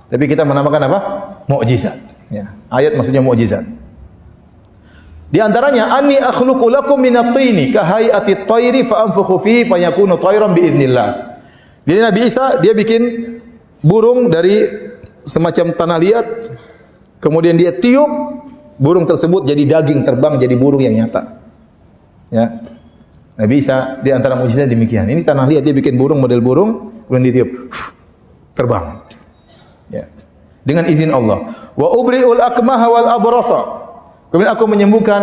Speaker 1: Tapi kita menamakan apa? Mukjizat. Ya. Ayat maksudnya mukjizat. Di antaranya, "Anni akhluqu lakum minat tini ka hay'ati at-tayri fa anfukhu fihi fa yakunu tayran bi idznillah." Jadi Nabi Isa dia bikin burung dari semacam tanah liat, kemudian dia tiup, burung tersebut jadi daging, terbang jadi burung yang nyata. Ya. Nabi Isa di antara mukjizat demikian. Ini tanah liat, dia bikin burung, model burung, kemudian ditiup, terbang. Ya. Dengan izin Allah. Wa ubri'ul akmaha wal abrasa. Kemudian aku menyembuhkan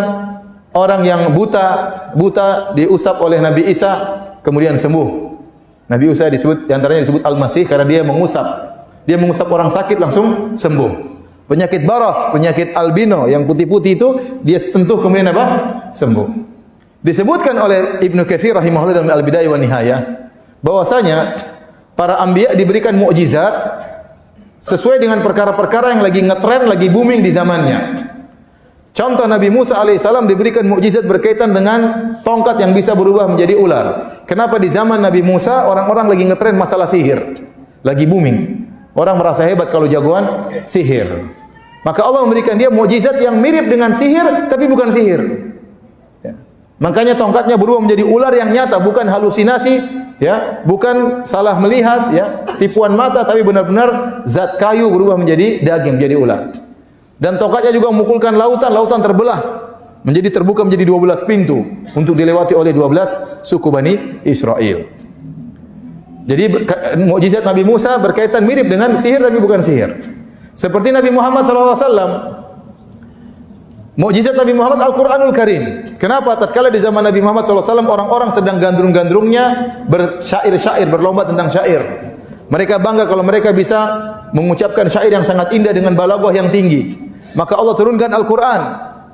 Speaker 1: orang yang buta diusap oleh Nabi Isa kemudian sembuh. Nabi Isa di antaranya disebut Al-Masih karena dia mengusap orang sakit langsung sembuh. Penyakit baras, penyakit albino yang putih-putih itu dia sentuh kemudian apa? Sembuh. Disebutkan oleh Ibnu Katsir rahimahullah dalam Al-Bidayah wa Nihayah bahwasanya para anbiya diberikan mukjizat sesuai dengan perkara-perkara yang lagi ngetren, lagi booming di zamannya. Contoh Nabi Musa alaihissalam diberikan mukjizat berkaitan dengan tongkat yang bisa berubah menjadi ular. Kenapa di zaman Nabi Musa orang-orang lagi ngetren masalah sihir, lagi booming. Orang merasa hebat kalau jagoan sihir. Maka Allah memberikan dia mukjizat yang mirip dengan sihir tapi bukan sihir. Ya. Makanya tongkatnya berubah menjadi ular yang nyata, bukan halusinasi, ya, bukan salah melihat, ya, tipuan mata, tapi benar-benar zat kayu berubah menjadi daging, menjadi ular. Dan tongkatnya juga memukulkan lautan terbelah menjadi terbuka menjadi 12 pintu untuk dilewati oleh 12 suku Bani Israel. Jadi mukjizat Nabi Musa berkaitan mirip dengan sihir tapi bukan sihir. Seperti Nabi Muhammad SAW. Mukjizat Nabi Muhammad Al-Quranul Karim. Kenapa? Tatkala di zaman Nabi Muhammad SAW orang-orang sedang gandrung-gandrungnya bersyair-syair, berlomba tentang syair. Mereka bangga kalau mereka bisa mengucapkan syair yang sangat indah dengan balaghah yang tinggi. Maka Allah turunkan Al-Quran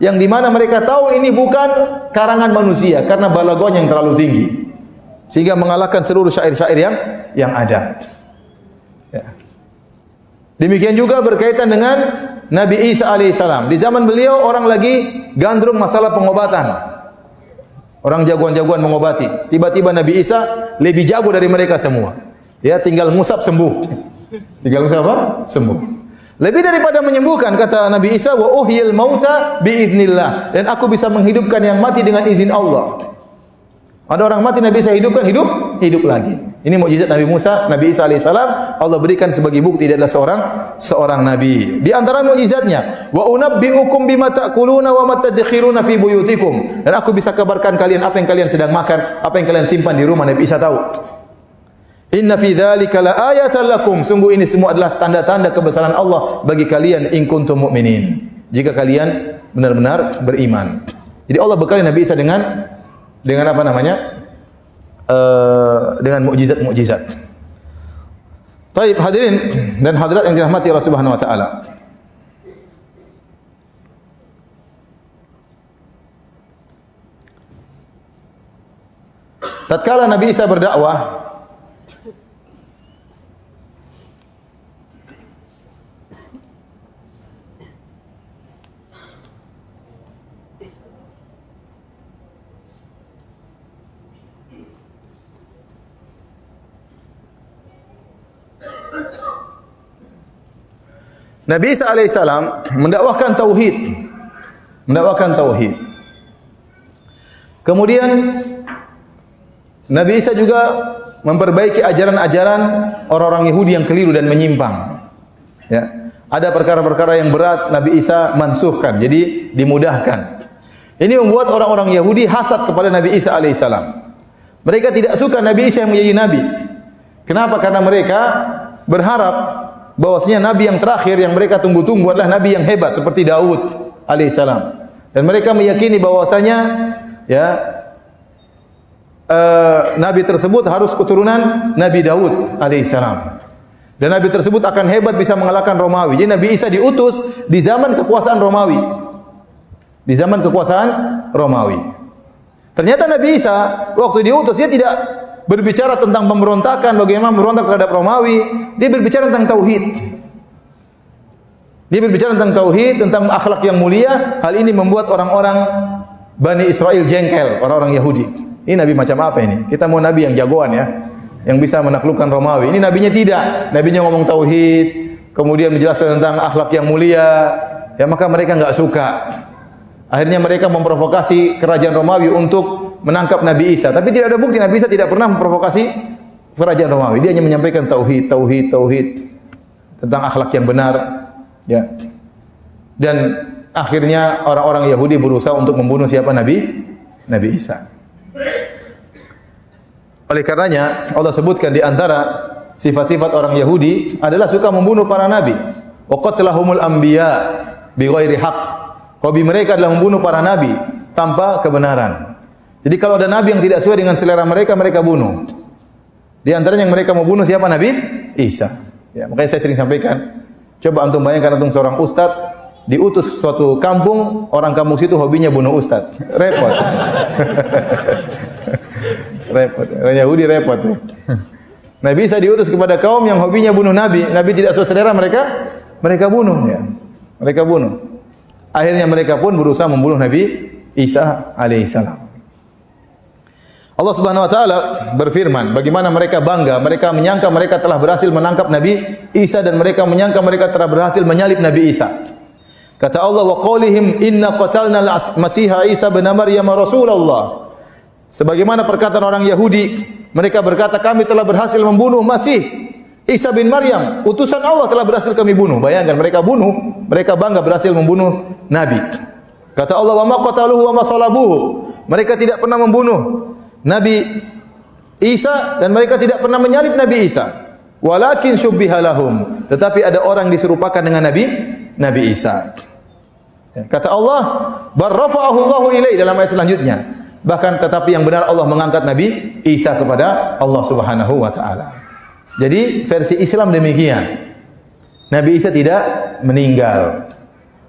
Speaker 1: yang dimana mereka tahu ini bukan karangan manusia karena balaghahnya yang terlalu tinggi, sehingga mengalahkan seluruh syair-syair yang ada. Ya. Demikian juga berkaitan dengan Nabi Isa alaihissalam. Di zaman beliau orang lagi gandrung masalah pengobatan. Orang jagoan-jagoan mengobati. Tiba-tiba Nabi Isa lebih jago dari mereka semua. Ya, tinggal ngusap sembuh. Tinggal ngusap apa? Sembuh. Lebih daripada menyembuhkan, kata Nabi Isa, wa uhyil mauta biiznillah, dan aku bisa menghidupkan yang mati dengan izin Allah. Ada orang mati Nabi Isa hidupkan, hidup lagi. Ini mukjizat Nabi Musa, Nabi Isa alaihissalam Allah berikan sebagai bukti dia adalah seorang nabi. Di antara mukjizatnya, wa unabbiukum bima ta'kuluna wa ma tadkhiruna fi buyutikum, dan aku bisa kabarkan kalian apa yang kalian sedang makan, apa yang kalian simpan di rumah. Nabi Isa tahu. Inna fi dzalika laayatan lakum, sungguh ini semua adalah tanda-tanda kebesaran Allah bagi kalian in kuntum mu'minin, jika kalian benar-benar beriman. Jadi Allah bekali Nabi Isa dengan apa namanya? Dengan mukjizat-mukjizat. Baik, hadirin dan hadirat yang dirahmati Allah Subhanahu wa taala. Tatkala Nabi Isa berdakwah, Nabi Isa alaihissalam mendakwahkan tauhid. Mendakwahkan tauhid. Kemudian Nabi Isa juga memperbaiki ajaran-ajaran orang-orang Yahudi yang keliru dan menyimpang. Ya. Ada perkara-perkara yang berat Nabi Isa mansuhkan, jadi dimudahkan. Ini membuat orang-orang Yahudi hasad kepada Nabi Isa alaihissalam. Mereka tidak suka Nabi Isa yang menjadi nabi. Kenapa? Karena mereka berharap bahwasanya nabi yang terakhir yang mereka tunggu-tunggu adalah nabi yang hebat seperti Daud alaihissalam. Dan mereka meyakini bahwasanya nabi tersebut harus keturunan Nabi Daud alaihissalam. Dan nabi tersebut akan hebat bisa mengalahkan Romawi. Jadi Nabi Isa diutus di zaman kekuasaan Romawi. Di zaman kekuasaan Romawi. Ternyata Nabi Isa waktu diutus dia tidak berbicara tentang pemberontakan, bagaimana memberontak terhadap Romawi. Dia berbicara tentang tauhid. Dia berbicara tentang tauhid, tentang akhlak yang mulia. Hal ini membuat orang-orang Bani Israel jengkel, orang-orang Yahudi. Ini nabi macam apa ini? Kita mau nabi yang jagoan ya, yang bisa menaklukkan Romawi. Ini nabinya tidak. Nabinya ngomong tauhid, kemudian menjelaskan tentang akhlak yang mulia. Ya maka mereka enggak suka. Akhirnya mereka memprovokasi kerajaan Romawi untuk menangkap Nabi Isa. Tapi tidak ada bukti Nabi Isa tidak pernah memprovokasi kerajaan Romawi. Dia hanya menyampaikan tauhid tentang akhlak yang benar. Ya. Dan akhirnya orang-orang Yahudi berusaha untuk membunuh siapa? Nabi Isa. Oleh karenanya Allah sebutkan di antara sifat-sifat orang Yahudi adalah suka membunuh para nabi. Wa qatlahumul anbiya bighairi haqq. Hobi mereka adalah membunuh para nabi tanpa kebenaran. Jadi kalau ada nabi yang tidak sesuai dengan selera mereka, mereka bunuh. Di antaranya yang mereka mau bunuh siapa? Nabi Isa. Ya, makanya saya sering sampaikan, coba antum bayangkan antum seorang ustaz diutus suatu kampung, orang kampung situ hobinya bunuh ustaz. Repot. Repot. Orang Yahudi repot. Nabi Isa diutus kepada kaum yang hobinya bunuh nabi. Nabi tidak sesuai selera mereka bunuh ya. Mereka bunuh. Akhirnya mereka pun berusaha membunuh Nabi Isa alaihissalam. Allah Subhanahu wa taala berfirman, bagaimana mereka bangga, mereka menyangka mereka telah berhasil menangkap Nabi Isa dan mereka menyangka mereka telah berhasil menyalib Nabi Isa. Kata Allah, wa qaulihim inna qatalna al-masiha Isa bin Maryam rasulullah. Sebagaimana perkataan orang Yahudi, mereka berkata kami telah berhasil membunuh Masih Isa bin Maryam, utusan Allah telah berhasil kami bunuh. Bayangkan mereka bunuh, mereka bangga berhasil membunuh Nabi. Kata Allah, wa ma qataluhu wa ma salabuhu. Mereka tidak pernah membunuh Nabi Isa dan mereka tidak pernah menyalib Nabi Isa. Walakin syubbiha lahum. Tetapi ada orang diserupakan dengan Nabi Isa. Kata Allah, barrafa'ahu Allahu ilaihi dalam ayat selanjutnya. Bahkan tetapi yang benar Allah mengangkat Nabi Isa kepada Allah Subhanahu wa taala. Jadi versi Islam demikian. Nabi Isa tidak meninggal.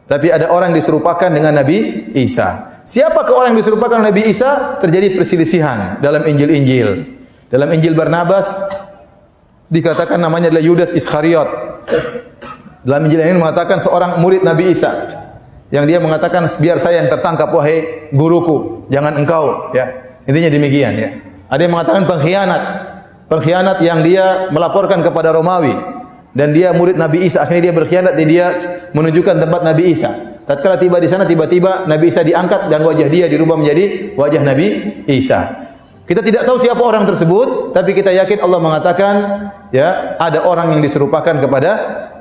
Speaker 1: Tapi ada orang diserupakan dengan Nabi Isa. Siapakah orang yang diserupakan dengan Nabi Isa? Terjadi perselisihan dalam Injil-Injil. Dalam Injil Barnabas dikatakan namanya adalah Yudas Iskariot. Dalam Injil ini mengatakan seorang murid Nabi Isa yang dia mengatakan biar saya yang tertangkap wahai guruku, jangan engkau ya. Intinya demikian ya. Ada yang mengatakan pengkhianat yang dia melaporkan kepada Romawi dan dia murid Nabi Isa, akhirnya dia berkhianat dan dia menunjukkan tempat Nabi Isa. Tatkala tiba di sana tiba-tiba Nabi Isa diangkat dan wajah dia dirubah menjadi wajah Nabi Isa. Kita tidak tahu siapa orang tersebut, tapi kita yakin Allah mengatakan ya ada orang yang diserupakan kepada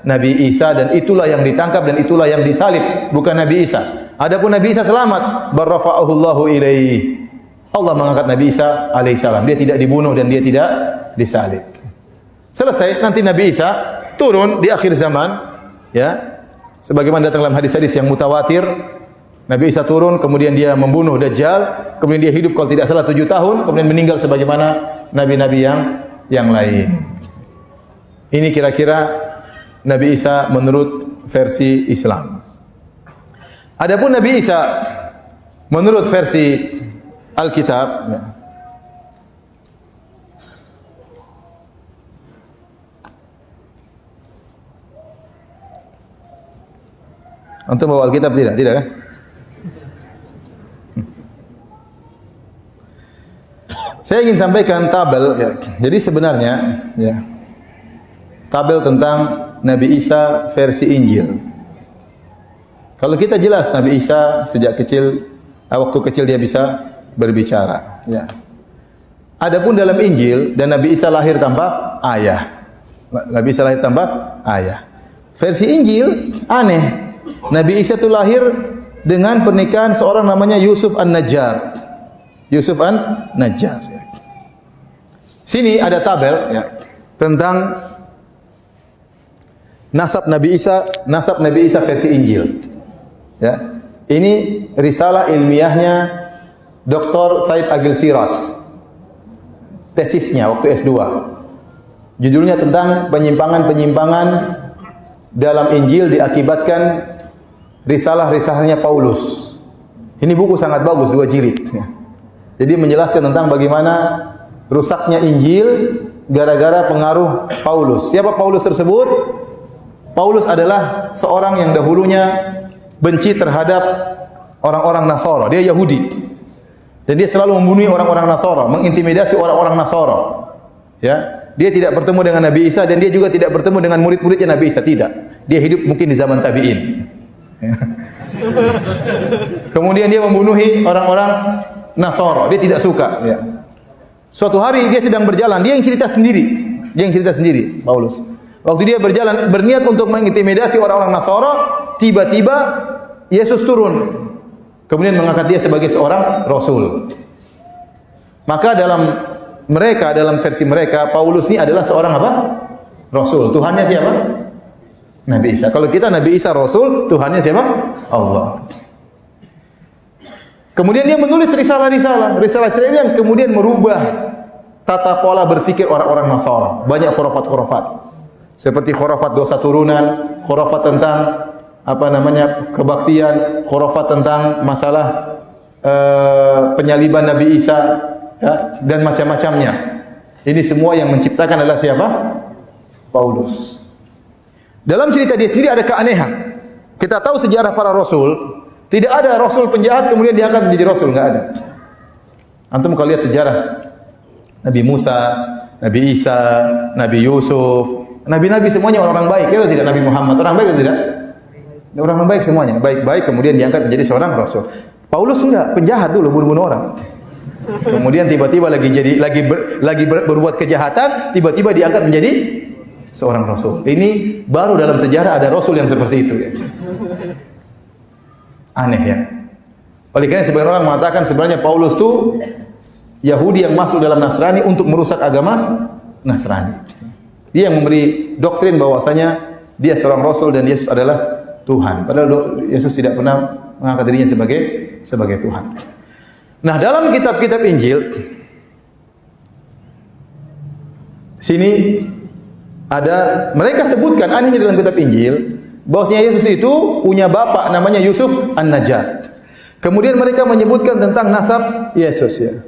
Speaker 1: Nabi Isa dan itulah yang ditangkap dan itulah yang disalib, bukan Nabi Isa. Adapun Nabi Isa selamat, barrafa'ahu Allahu ilaihi. Allah mengangkat Nabi Isa alaihissalam. Dia tidak dibunuh dan dia tidak disalib. Selesai, nanti Nabi Isa turun di akhir zaman, ya. Sebagaimana datang dalam hadis-hadis yang mutawatir, Nabi Isa turun, kemudian dia membunuh Dajjal, kemudian dia hidup kalau tidak salah 7 tahun, kemudian meninggal sebagaimana nabi-nabi yang lain. Ini kira-kira Nabi Isa menurut versi Islam. Adapun Nabi Isa menurut versi Alkitab, ya. Antum bawa Alkitab tidak? Tidak kan? Saya ingin sampaikan tabel, ya. Jadi sebenarnya, ya, tabel tentang Nabi Isa versi Injil. Kalau kita jelas Nabi Isa sejak kecil, waktu kecil dia bisa berbicara. Ya. Adapun dalam Injil dan Nabi Isa lahir tanpa ayah. Nabi Isa lahir tanpa ayah. Versi Injil aneh. Nabi Isa itu lahir dengan pernikahan seorang namanya Yusuf An-Najjar. Yusuf An-Najjar. Sini ada tabel, ya, tentang nasab Nabi Isa versi Injil. Ya. Ini risalah ilmiahnya Dr. Said Agil Siraj. Tesisnya waktu S2. Judulnya tentang penyimpangan-penyimpangan dalam Injil diakibatkan risalah-risalahnya Paulus. Ini buku sangat bagus, 2 jilid. Ya. Jadi menjelaskan tentang bagaimana rusaknya Injil gara-gara pengaruh Paulus. Siapa Paulus tersebut? Paulus adalah seorang yang dahulunya benci terhadap orang-orang Nasara. Dia Yahudi. Dan dia selalu membunuh orang-orang Nasara, mengintimidasi orang-orang Nasara. Ya, dia tidak bertemu dengan Nabi Isa dan dia juga tidak bertemu dengan murid-muridnya Nabi Isa, tidak. Dia hidup mungkin di zaman tabi'in. Ya. Kemudian dia membunuhi orang-orang Nasara. Dia tidak suka, ya. Suatu hari dia sedang berjalan, dia yang cerita sendiri, Paulus. Waktu dia berjalan berniat untuk mengintimidasi orang-orang Nasara, tiba-tiba Yesus turun. Kemudian mengangkat dia sebagai seorang rasul. Maka dalam versi mereka, Paulus ini adalah seorang apa? Rasul. Tuhannya siapa? Nabi Isa. Kalau kita Nabi Isa rasul, Tuhannya siapa? Allah. Kemudian dia menulis risalah-risalah yang kemudian merubah tata pola berpikir orang-orang Nasara. Banyak khurafat-khurafat. Seperti khurafat dosa turunan, khurafat tentang kebaktian, khurafat tentang masalah penyaliban Nabi Isa, ya, dan macam-macamnya. Ini semua yang menciptakan adalah siapa? Paulus. Dalam cerita dia sendiri ada keanehan. Kita tahu sejarah para rasul. Tidak ada rasul penjahat kemudian diangkat menjadi rasul, enggak ada. Antum kalau lihat sejarah Nabi Musa, Nabi Isa, Nabi Yusuf, nabi-nabi semuanya orang-orang baik, ya tidak? Nabi Muhammad orang baik atau tidak? Orang-orang baik semuanya, baik-baik kemudian diangkat menjadi seorang rasul. Paulus enggak, penjahat dulu, bunuh-bunuh orang. Kemudian tiba-tiba lagi berbuat kejahatan, tiba-tiba diangkat menjadi seorang rasul. Ini baru dalam sejarah ada rasul yang seperti itu, ya. Aneh, ya. Oleh karena sebagian orang mengatakan sebenarnya Paulus itu Yahudi yang masuk dalam Nasrani untuk merusak agama Nasrani. Dia yang memberi doktrin bahwasanya dia seorang rasul dan Yesus adalah Tuhan. Padahal Yesus tidak pernah mengangkat dirinya sebagai Tuhan. Nah, dalam kitab-kitab Injil sini ada mereka sebutkan anehnya dalam kitab Injil bahwasanya Yesus itu punya bapak namanya Yusuf An-Najjar. Kemudian mereka menyebutkan tentang nasab Yesus, ya.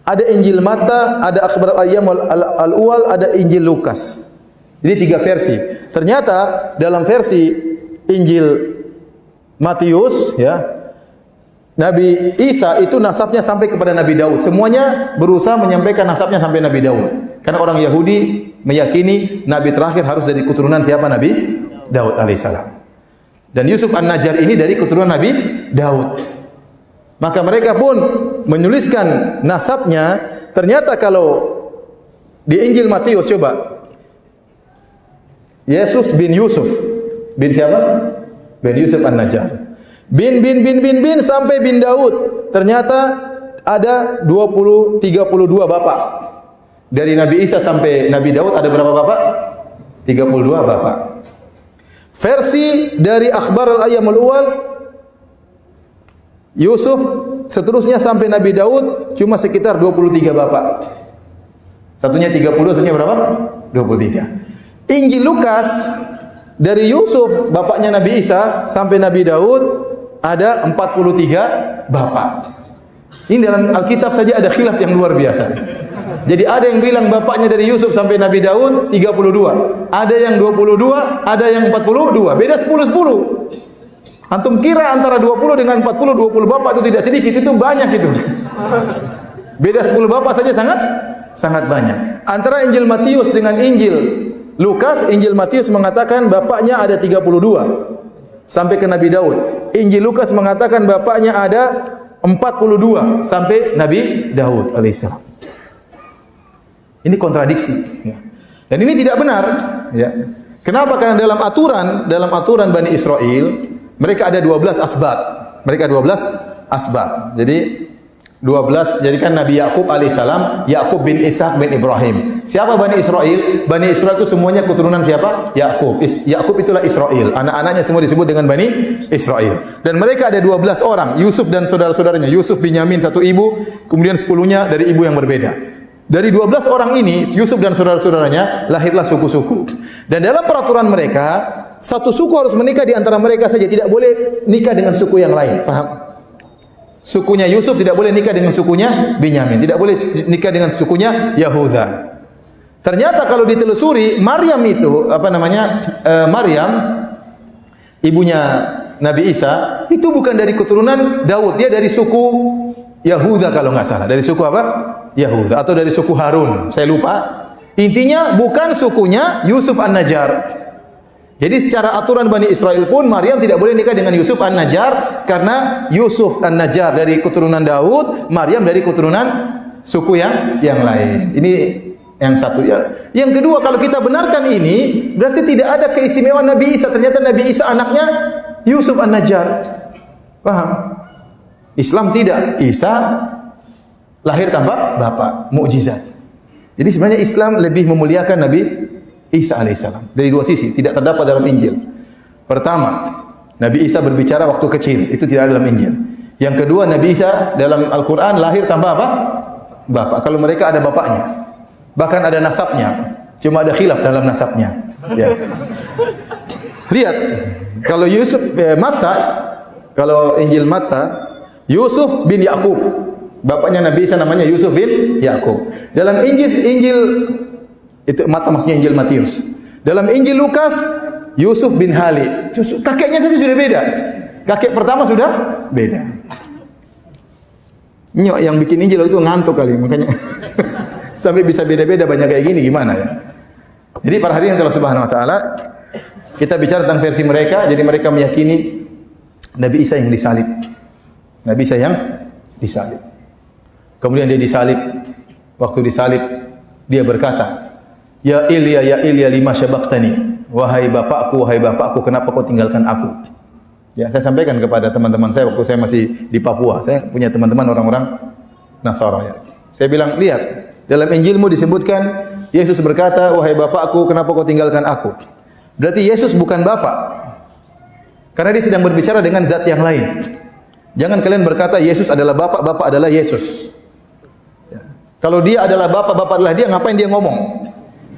Speaker 1: Ada Injil Matta, ada Akhbar al-Ayyam al-Uwal, ada Injil Lukas. Jadi 3 versi. Ternyata dalam versi Injil Matius, ya, Nabi Isa itu nasabnya sampai kepada Nabi Daud. Semuanya berusaha menyampaikan nasabnya sampai Nabi Daud. Karena orang Yahudi meyakini Nabi terakhir harus dari keturunan siapa? Nabi Daud alaihissalam. Dan Yusuf An-Najjar ini dari keturunan Nabi Daud. Maka mereka pun menuliskan nasabnya. Ternyata kalau di Injil Matius coba, Yesus bin Yusuf. Bin siapa? Bin Yusuf An-Najjar. Bin sampai bin Daud. Ternyata ada 32 bapak. Dari Nabi Isa sampai Nabi Daud ada berapa bapak? 32 bapak. Versi dari Akhbar al-Ayyam al-Uwal, Yusuf seterusnya sampai Nabi Daud cuma sekitar 23 bapak. Satunya 30, satunya berapa? 23. Injil Lukas dari Yusuf bapaknya Nabi Isa sampai Nabi Daud ada 43 bapak. Ini dalam Alkitab saja ada khilaf yang luar biasa. Jadi ada yang bilang bapaknya dari Yusuf sampai Nabi Daud 32. Ada yang 22, ada yang 42. Beda 10-10. Antum kira antara 20 dengan 40, 20 bapak itu tidak sedikit, itu banyak itu. Beda 10 bapak saja sangat banyak. Antara Injil Matius dengan Injil Lukas, Injil Matius mengatakan bapaknya ada 32 sampai ke Nabi Daud. Injil Lukas mengatakan bapaknya ada 42 sampai Nabi Daud alaihissalam. Ini kontradiksi. Dan ini tidak benar. Kenapa? Karena dalam aturan Bani Israel, mereka ada 12 asbat. Mereka 12 asbat. Jadi 12, jadi kan Nabi Yakub alaihissalam, Yakub bin Ishak bin Ibrahim. Siapa Bani Israel? Bani Israel itu semuanya keturunan siapa? Yakub. Yakub itulah Israel. Anak-anaknya semua disebut dengan Bani Israel. Dan mereka ada 12 orang, Yusuf dan saudara-saudaranya. Yusuf Binyamin satu ibu, kemudian 10-nya dari ibu yang berbeda. Dari 12 orang ini, Yusuf dan saudara-saudaranya, lahirlah suku-suku. Dan dalam peraturan mereka, satu suku harus menikah di antara mereka saja, tidak boleh nikah dengan suku yang lain. Paham? Sukunya Yusuf tidak boleh nikah dengan sukunya Binyamin, tidak boleh nikah dengan sukunya Yahuda. Ternyata kalau ditelusuri, Maryam itu Maryam ibunya Nabi Isa itu bukan dari keturunan Daud, dia dari suku Yahuda kalau nggak salah. Dari suku apa? Yahuda atau dari suku Harun, saya lupa. Intinya bukan sukunya Yusuf An-Najjar. Jadi secara aturan Bani Israel pun Maryam tidak boleh nikah dengan Yusuf An-Najjar karena Yusuf An-Najjar dari keturunan Daud, Maryam dari keturunan suku yang lain. Ini yang satu ya. Yang kedua, kalau kita benarkan ini, berarti tidak ada keistimewaan Nabi Isa. Ternyata Nabi Isa anaknya Yusuf An-Najjar. Paham? Islam tidak. Isa lahir tanpa bapak, mukjizat. Jadi sebenarnya Islam lebih memuliakan Nabi Isa alaihissalam dari dua sisi, tidak terdapat dalam Injil. Pertama, Nabi Isa berbicara waktu kecil, itu tidak ada dalam Injil. Yang kedua, Nabi Isa dalam Al-Quran lahir tanpa apa? Bapak. Kalau mereka ada bapaknya, bahkan ada nasabnya, cuma ada khilaf dalam nasabnya. Ya. Lihat, kalau kalau Injil Matta, Yusuf bin Yakub, bapaknya Nabi Isa namanya Yusuf bin Yakub. Dalam Injil itu Matta maksudnya Injil Matius. Dalam Injil Lukas, Yusuf bin Hali. Kakeknya saja sudah beda. Kakek pertama sudah beda. Nyok yang bikin Injil itu ngantuk kali, makanya sampai bisa beda-beda banyak kayak gini, gimana ya? Jadi para hadirin Allah Subhanahu wa taala, kita bicara tentang versi mereka. Jadi mereka meyakini Nabi Isa yang disalib. Nabi Isa yang disalib. Kemudian dia disalib. Waktu disalib, dia berkata, Ya Ilya lima syabaqtani. Wahai bapakku, kenapa kau tinggalkan aku? Ya, saya sampaikan kepada teman-teman saya waktu saya masih di Papua. Saya punya teman-teman orang-orang Nasara ya. Saya bilang, lihat, dalam Injilmu disebutkan Yesus berkata, "Wahai bapakku, kenapa kau tinggalkan aku?" Berarti Yesus bukan bapak. Karena dia sedang berbicara dengan zat yang lain. Jangan kalian berkata Yesus adalah bapak, bapak adalah Yesus. Ya. Kalau dia adalah bapak, bapak adalah dia, ngapain dia ngomong?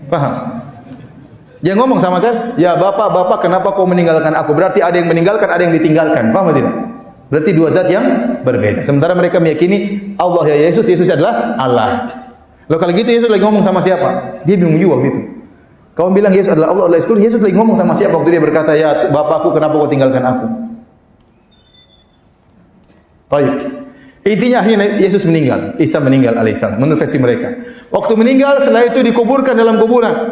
Speaker 1: Paham? Dia ngomong sama kan? Ya bapak, kenapa kau meninggalkan aku? Berarti ada yang meninggalkan, ada yang ditinggalkan. Paham tidak? Berarti dua zat yang berbeda. Sementara mereka meyakini Allah ya Yesus, Yesus adalah Allah. Loh kalau gitu Yesus lagi ngomong sama siapa? Dia bingung juga gitu. Kau bilang Yesus adalah Allah, Yesus lagi ngomong sama siapa waktu dia berkata, ya bapakku kenapa kau tinggalkan aku? Baik. Intinya akhirnya Yesus meninggal, Isa meninggal alaihissalam menurut versi mereka. Waktu meninggal, setelah itu dikuburkan dalam kuburan.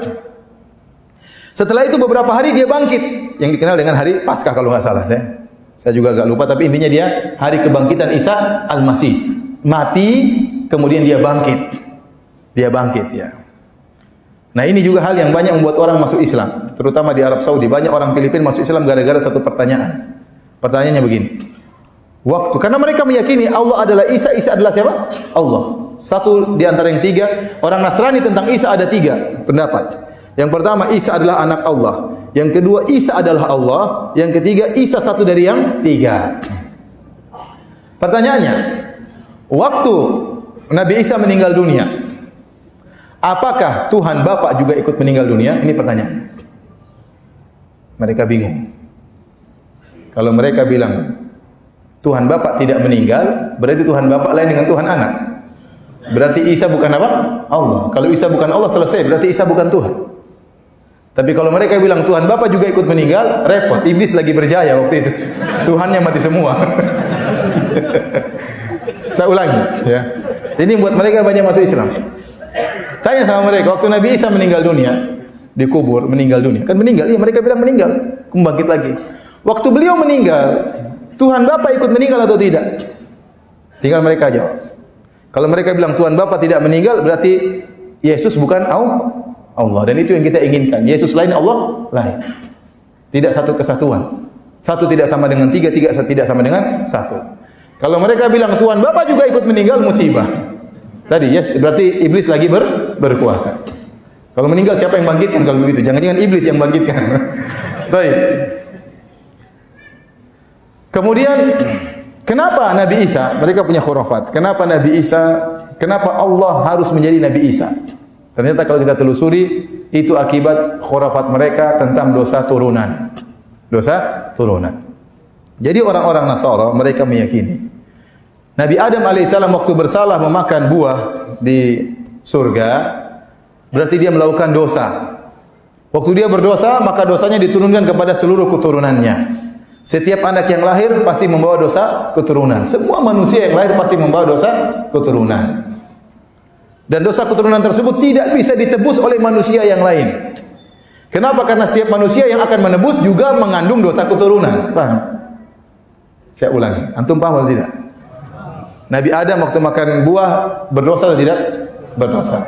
Speaker 1: Setelah itu beberapa hari dia bangkit, yang dikenal dengan hari Paskah kalau nggak salah. Saya juga agak lupa, tapi intinya dia hari kebangkitan Isa Al-Masih. Mati, kemudian dia bangkit. Dia bangkit ya. Nah ini juga hal yang banyak membuat orang masuk Islam, terutama di Arab Saudi. Banyak orang Filipina masuk Islam gara-gara satu pertanyaan. Pertanyaannya begini. Karena mereka meyakini Allah adalah Isa, Isa adalah siapa? Allah. Satu di antara yang tiga. Orang Nasrani tentang Isa ada tiga pendapat. Yang pertama, Isa adalah anak Allah. Yang kedua, Isa adalah Allah. Yang ketiga, Isa satu dari yang tiga. Pertanyaannya, waktu Nabi Isa meninggal dunia, apakah Tuhan Bapa juga ikut meninggal dunia? Ini pertanyaan. Mereka bingung. Kalau mereka bilang Tuhan Bapa tidak meninggal, berarti Tuhan Bapa lain dengan Tuhan Anak. Berarti Isa bukan apa? Allah. Kalau Isa bukan Allah, selesai. Berarti Isa bukan Tuhan. Tapi kalau mereka bilang Tuhan Bapa juga ikut meninggal, repot. Iblis lagi berjaya waktu itu. Tuhannya mati semua. Saya ulangi, ya. Ini buat mereka banyak masuk Islam. Tanya sama mereka, waktu Nabi Isa meninggal dunia, dikubur, meninggal dunia. Kan meninggal, iya mereka bilang meninggal, bangkit lagi. Waktu beliau meninggal, Tuhan Bapa ikut meninggal atau tidak? Tinggal mereka jawab. Kalau mereka bilang Tuhan Bapa tidak meninggal, berarti Yesus bukan Allah. Dan itu yang kita inginkan. Yesus lain, Allah lain. Tidak satu kesatuan. Satu tidak sama dengan tiga, tiga tidak sama dengan satu. Kalau mereka bilang Tuhan Bapa juga ikut meninggal, musibah. Tadi, yes, berarti iblis lagi berkuasa. Kalau meninggal siapa yang bangkitkan kalau begitu? Jangan-jangan iblis yang bangkitkan. Baik. Kemudian kenapa Nabi Isa? Mereka punya khurafat. Kenapa Nabi Isa? Kenapa Allah harus menjadi Nabi Isa? Ternyata kalau kita telusuri, itu akibat khurafat mereka tentang dosa turunan. Dosa turunan. Jadi orang-orang Nasara mereka meyakini Nabi Adam alaihissalam waktu bersalah memakan buah di surga, berarti dia melakukan dosa. Waktu dia berdosa, maka dosanya diturunkan kepada seluruh keturunannya. Setiap anak yang lahir pasti membawa dosa keturunan. Semua manusia yang lahir pasti membawa dosa keturunan. Dan dosa keturunan tersebut tidak bisa ditebus oleh manusia yang lain. Kenapa? Karena setiap manusia yang akan menebus juga mengandung dosa keturunan. Paham? Saya ulangi. Antum paham atau tidak? Nabi Adam waktu makan buah berdosa atau tidak? Berdosa.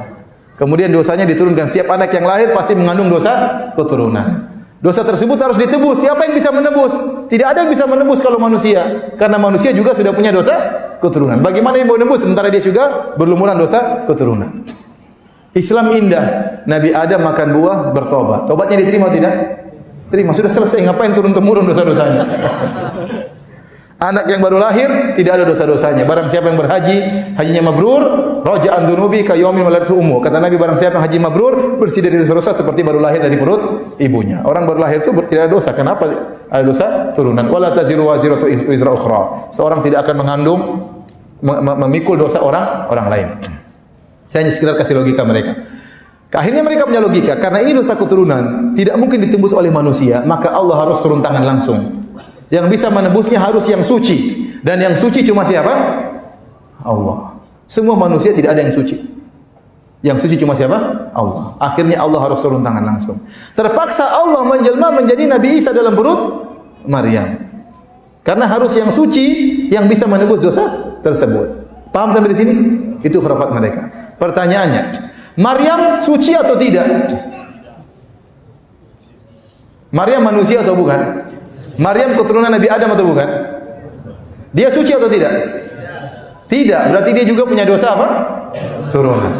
Speaker 1: Kemudian dosanya diturunkan. Setiap anak yang lahir pasti mengandung dosa keturunan. Dosa tersebut harus ditebus. Siapa yang bisa menebus? Tidak ada yang bisa menebus kalau manusia. Karena manusia juga sudah punya dosa keturunan. Bagaimana yang mau menebus sementara dia juga berlumuran dosa keturunan? Islam indah. Nabi Adam makan buah, bertobat. Tobatnya diterima atau tidak? Terima. Sudah selesai. Ngapain turun-temurun dosa-dosanya? Anak yang baru lahir tidak ada dosa-dosanya. Barang siapa yang berhaji, hajinya mabrur, raja'an dunubi ka yaumin waladtu ummu. Kata Nabi, barang siapa yang haji mabrur, bersih dari dosa-dosa seperti baru lahir dari perut ibunya. Orang baru lahir itu tidak ada dosa. Kenapa? Ada dosa turunan. Wala taziru waziratu wizra ukhra. Seorang tidak akan mengandung memikul dosa orang lain. Saya hanya sekedar kasih logika mereka. Akhirnya mereka punya logika, karena ini dosa keturunan, tidak mungkin ditembus oleh manusia, maka Allah harus turun tangan langsung. Yang bisa menebusnya harus yang suci. Dan yang suci cuma siapa? Allah. Semua manusia tidak ada yang suci. Yang suci cuma siapa? Allah. Akhirnya Allah harus turun tangan langsung. Terpaksa Allah menjelma menjadi Nabi Isa dalam perut Maryam. Karena harus yang suci yang bisa menebus dosa tersebut. Paham sampai di sini? Itu khurafat mereka. Pertanyaannya, Maryam suci atau tidak? Maryam manusia atau bukan? Maryam keturunan Nabi Adam atau bukan? Dia suci atau tidak? Tidak. Berarti dia juga punya dosa apa? Turunan.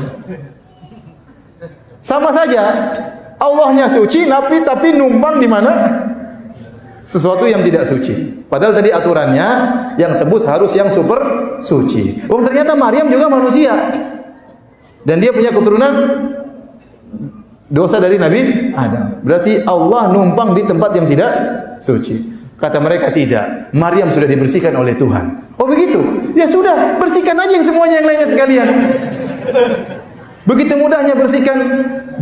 Speaker 1: Sama saja. Allahnya suci, tapi numpang di mana? Sesuatu yang tidak suci. Padahal tadi aturannya yang tebus harus yang super suci. Oh, ternyata Maryam juga manusia. Dan dia punya keturunan dosa dari Nabi Adam. Berarti Allah numpang di tempat yang tidak suci. Kata mereka tidak. Maryam sudah dibersihkan oleh Tuhan. Oh begitu? Ya sudah, bersihkan aja yang semuanya yang lainnya sekalian. Begitu mudahnya bersihkan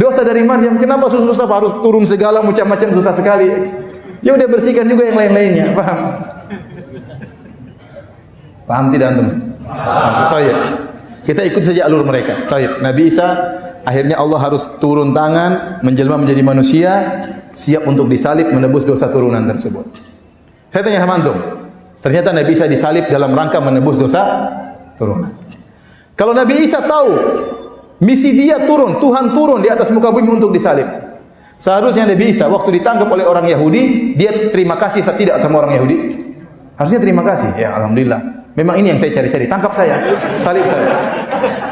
Speaker 1: dosa dari Maryam. Kenapa susah harus turun segala macam-macam susah sekali? Ya udah bersihkan juga yang lain-lainnya. Paham? Paham tidak antum? Tayyib. Kita ikut saja alur mereka. Tayyib. Nabi Isa akhirnya Allah harus turun tangan, menjelma menjadi manusia, siap untuk disalib menebus dosa turunan tersebut. Saya tanya sama antum, ternyata Nabi Isa disalib dalam rangka menebus dosa turunan. Kalau Nabi Isa tahu misi dia turun, Tuhan turun di atas muka bumi untuk disalib, seharusnya Nabi Isa waktu ditangkap oleh orang Yahudi, dia terima kasih tidak sama orang Yahudi? Harusnya terima kasih. Ya alhamdulillah, memang ini yang saya cari-cari, tangkap saya, salib saya.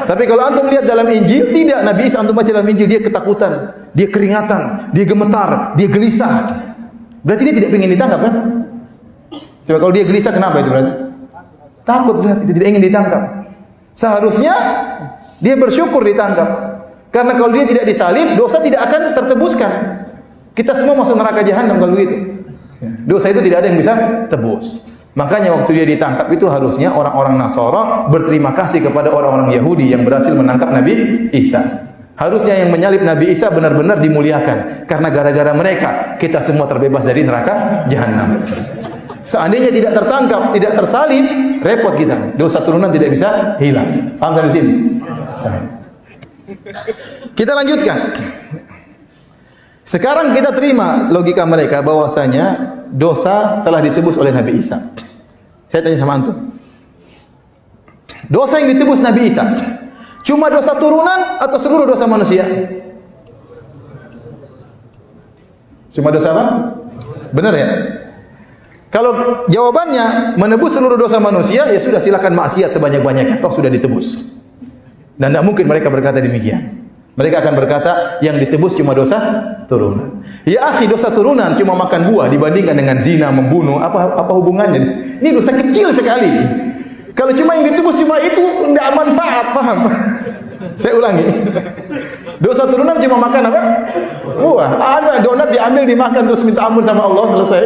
Speaker 1: Tapi kalau antum lihat dalam Injil, tidak. Nabi Isa antum baca dalam Injil, dia ketakutan, dia keringatan, dia gemetar, dia gelisah. Berarti dia tidak ingin ditangkap kan? Coba kalau dia gelisah kenapa itu berarti? Takut berarti, dia tidak ingin ditangkap. Seharusnya dia bersyukur ditangkap. Karena kalau dia tidak disalib, dosa tidak akan tertebuskan. Kita semua masuk neraka jahanam kalau begitu. Dosa itu tidak ada yang bisa tebus. Makanya waktu dia ditangkap itu harusnya orang-orang Nasara berterima kasih kepada orang-orang Yahudi yang berhasil menangkap Nabi Isa. Harusnya yang menyalib Nabi Isa benar-benar dimuliakan. Karena gara-gara mereka, kita semua terbebas dari neraka jahanam. Seandainya tidak tertangkap, tidak tersalib, repot kita. Dosa turunan tidak bisa hilang. Paham sampai sini? Kita lanjutkan. Sekarang kita terima logika mereka bahwasanya dosa telah ditebus oleh Nabi Isa. Saya tanya sama antum. Dosa yang ditebus Nabi Isa cuma dosa turunan atau seluruh dosa manusia? Cuma dosa apa? Benar ya? Kalau jawabannya menebus seluruh dosa manusia, ya sudah, silakan maksiat sebanyak-banyaknya, toh sudah ditebus. Dan tidak mungkin mereka berkata demikian. Mereka akan berkata yang ditebus cuma dosa turunan. Ya akhi, dosa turunan cuma makan buah dibandingkan dengan zina, membunuh, apa hubungannya? Ini dosa kecil sekali. Kalau cuma yang ditebus cuma itu, tidak manfaat, paham? Saya ulangi. Dosa turunan cuma makan apa? Buah. Ada donat diambil dimakan terus minta ampun sama Allah, selesai.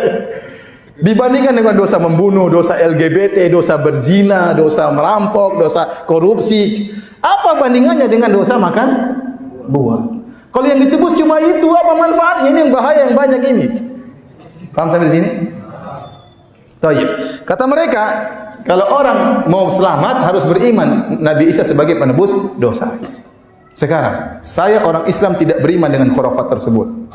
Speaker 1: Dibandingkan dengan dosa membunuh, dosa LGBT, dosa berzina, dosa merampok, dosa korupsi. Apa bandingannya dengan dosa makan buah? Kalau yang ditebus cuma itu, apa manfaatnya? Ini yang bahaya yang banyak ini. Paham sampai di sini? Tayyib. Kata mereka, kalau orang mau selamat harus beriman Nabi Isa sebagai penebus dosa. Sekarang, saya orang Islam tidak beriman dengan khurafat tersebut.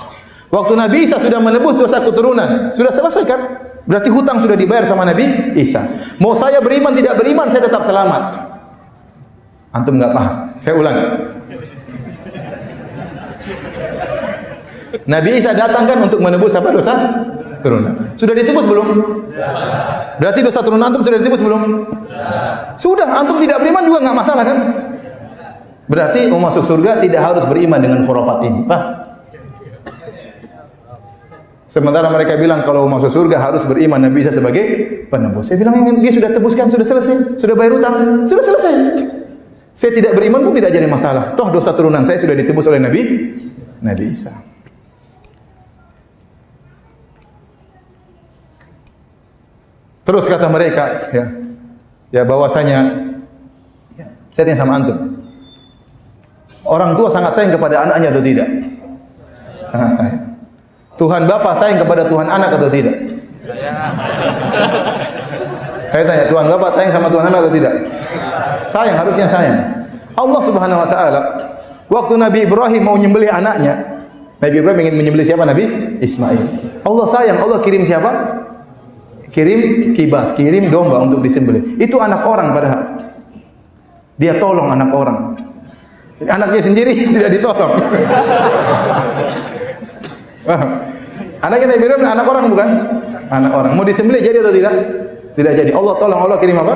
Speaker 1: Waktu Nabi Isa sudah menebus dosa keturunan, sudah selesai kan? Berarti hutang sudah dibayar sama Nabi Isa. Mau saya beriman tidak beriman, saya tetap selamat. Antum enggak paham. Saya ulangi. Nabi Isa datang kan untuk menebus apa dosa turunan. Sudah ditebus belum? Berarti dosa turunan antum sudah ditebus belum? Sudah. Antum tidak beriman juga enggak masalah kan? Berarti mau masuk surga tidak harus beriman dengan khurafat ini. Paham? Sementara mereka bilang kalau masuk surga harus beriman Nabi Isa sebagai penebus. Saya bilang dia sudah tebuskan, sudah selesai, sudah bayar hutang, sudah selesai. Saya tidak beriman pun tidak jadi masalah. Toh dosa turunan saya sudah ditebus oleh Nabi Isa. Terus kata mereka, ya bahwasanya, saya tanya sama antum, orang tua sangat sayang kepada anaknya atau tidak? Sangat sayang. Tuhan Bapa sayang kepada Tuhan anak atau tidak? Saya tanya, Tuhan Bapa sayang sama Tuhan anak atau tidak? Sayang, harusnya sayang. Allah Subhanahu wa taala waktu Nabi Ibrahim mau menyembelih anaknya, Nabi Ibrahim ingin menyembelih siapa? Nabi Ismail. Allah sayang, Allah kirim siapa? Kirim kibas, kirim domba untuk disembelih. Itu anak orang padahal. Dia tolong anak orang. Anaknya sendiri tidak ditolong. Anaknya Nabi Ibrahim anak orang bukan? Anak orang. Mau disembelih jadi atau tidak? Tidak jadi. Allah tolong, Allah kirim apa?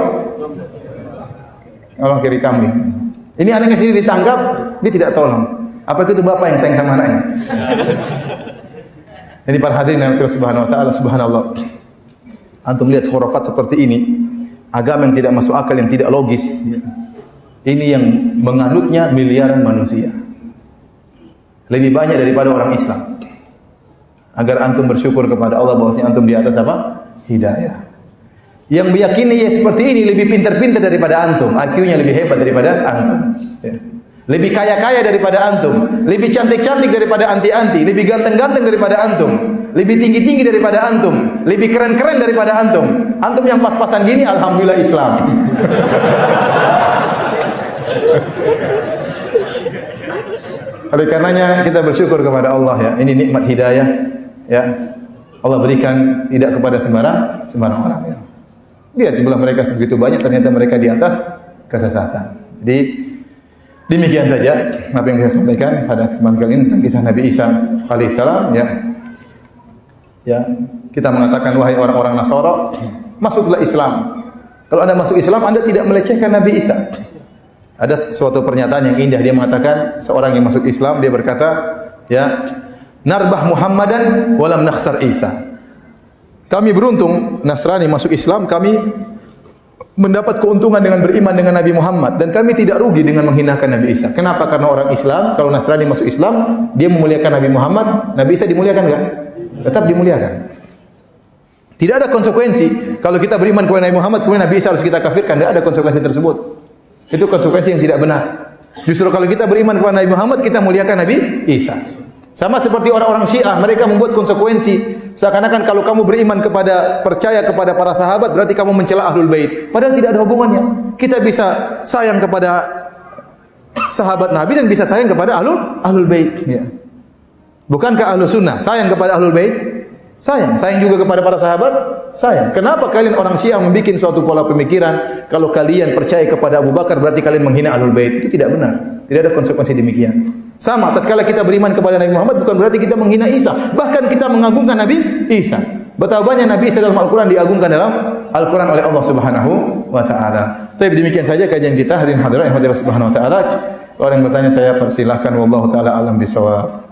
Speaker 1: Allah kirim kambing. Ini anaknya sendiri ditangkap, dia tidak tolong. Apa itu bapak yang sayang sama anaknya? Jadi para hadirin yang Subhanahu wa taala, subhanallah. Antum lihat khurafat seperti ini, agama yang tidak masuk akal, yang tidak logis. Ini yang menganutnya miliaran manusia. Lebih banyak daripada orang Islam. Agar antum bersyukur kepada Allah bahwasanya antum di atas apa? Hidayah. Yang meyakini ya seperti ini lebih pintar-pintar daripada antum, IQ-nya lebih hebat daripada antum. Ya. Lebih kaya-kaya daripada antum, lebih cantik-cantik daripada anti-anti, lebih ganteng-ganteng daripada antum, lebih tinggi-tinggi daripada antum, lebih keren-keren daripada antum. Antum yang pas-pasan gini, alhamdulillah Islam. Oleh karenanya kita bersyukur kepada Allah ya. Ini nikmat hidayah ya. Allah berikan tidak kepada sembarang orang ya. Lihat jumlah mereka sebegitu banyak, ternyata mereka di atas kesesatan. Jadi demikian saja apa yang saya sampaikan pada kesempatan kali ini tentang kisah Nabi Isa alaihissalam ya. Ya, kita mengatakan wahai orang-orang Nasara, masuklah Islam. Kalau Anda masuk Islam, Anda tidak melecehkan Nabi Isa. Ada suatu pernyataan yang indah, dia mengatakan seorang yang masuk Islam dia berkata, ya, narbah Muhammadan walam nakhsar Isa. Kami beruntung Nasrani masuk Islam, kami mendapat keuntungan dengan beriman dengan Nabi Muhammad dan kami tidak rugi dengan menghinakan Nabi Isa. Kenapa? Karena orang Islam, kalau Nasrani masuk Islam, dia memuliakan Nabi Muhammad, Nabi Isa dimuliakan enggak? Tetap dimuliakan. Tidak ada konsekuensi kalau kita beriman kepada Nabi Muhammad kemudian Nabi Isa harus kita kafirkan, tidak ada konsekuensi tersebut. Itu konsekuensi yang tidak benar. Justru kalau kita beriman kepada Nabi Muhammad, kita muliakan Nabi Isa. Sama seperti orang-orang Syiah, mereka membuat konsekuensi seakan-akan kalau kamu beriman kepada, percaya kepada para sahabat berarti kamu mencela Ahlul Bait. Padahal tidak ada hubungannya. Kita bisa sayang kepada sahabat Nabi dan bisa sayang kepada Ahlul Bait. Ya. Bukankah Ahlus Sunnah sayang kepada Ahlul Bait? Sayang juga kepada para sahabat, sayang. Kenapa kalian orang Syiah membuat suatu pola pemikiran kalau kalian percaya kepada Abu Bakar berarti kalian menghina Ahlul Bait? Itu tidak benar. Tidak ada konsekuensi demikian. Sama, tatkala kita beriman kepada Nabi Muhammad bukan berarti kita menghina Isa, bahkan kita mengagungkan Nabi Isa. Betapa banyak Nabi Isa dalam Al-Qur'an diagungkan dalam Al-Qur'an oleh Allah Subhanahu wa taala. Tapi demikian saja kajian kita, hadirin hadirat yang Allah Subhanahu wa taala. Kalau ada yang bertanya saya persilahkan, wallahu taala alam bisawab.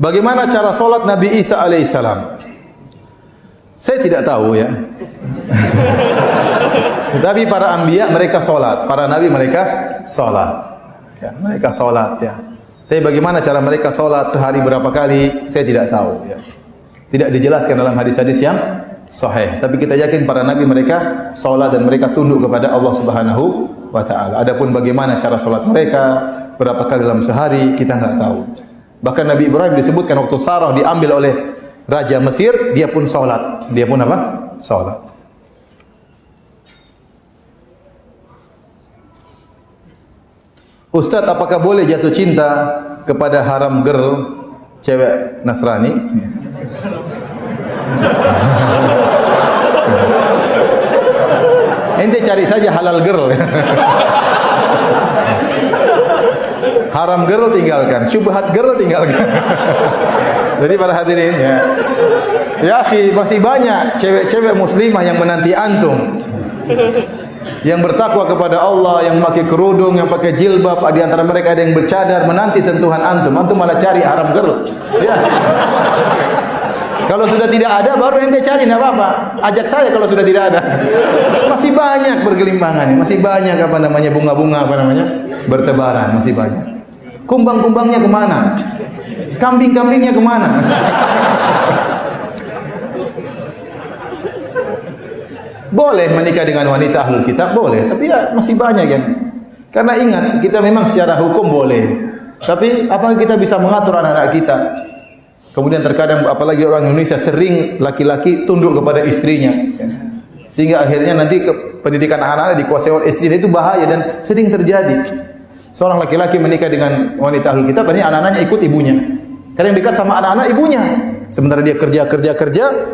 Speaker 1: Bagaimana cara solat Nabi Isa alaihissalam? Saya tidak tahu ya. Tapi para anbiya mereka solat, para nabi mereka solat. Ya, mereka solat ya. Tapi bagaimana cara mereka solat sehari berapa kali? Saya tidak tahu ya. Tidak dijelaskan dalam hadis-hadis yang sahih. Tapi kita yakin para nabi mereka solat dan mereka tunduk kepada Allah Subhanahu wa taala. Adapun bagaimana cara solat mereka, berapa kali dalam sehari, kita enggak tahu. Bahkan Nabi Ibrahim disebutkan waktu Sarah diambil oleh Raja Mesir, dia pun solat. Dia pun apa? Solat. Ustaz, apakah boleh jatuh cinta kepada haram girl, cewek Nasrani? Ente cari saja halal girl. Haram girl tinggalkan, syubhat girl tinggalkan. Jadi para hadirin ya. Ya akhi, masih banyak cewek-cewek muslimah yang menanti antum. Yang bertakwa kepada Allah, yang pakai kerudung, yang pakai jilbab, di antara mereka ada yang bercadar menanti sentuhan antum. Antum malah cari haram girl. Ya. Kalau sudah tidak ada baru ente cari, enggak apa-apa. Ajak saya kalau sudah tidak ada. Masih banyak bergelimbangan, masih banyak apa namanya bunga-bunga apa namanya bertebaran, masih banyak. Kumbang-kumbangnya kemana? Kambing-kambingnya kemana? Boleh menikah dengan wanita ahlul kitab, boleh. Tapi ya masih banyak yang. Karena ingat, kita memang secara hukum boleh. Tapi apakah kita bisa mengatur anak-anak kita? Kemudian terkadang apalagi orang Indonesia sering laki-laki tunduk kepada istrinya. Sehingga akhirnya nanti pendidikan anak-anak dikuasai oleh istrinya, itu bahaya dan sering terjadi. Seorang laki-laki menikah dengan wanita ahlul kitab, ini anak-anaknya ikut ibunya. Karena yang dekat sama anak-anak ibunya. Sementara dia kerja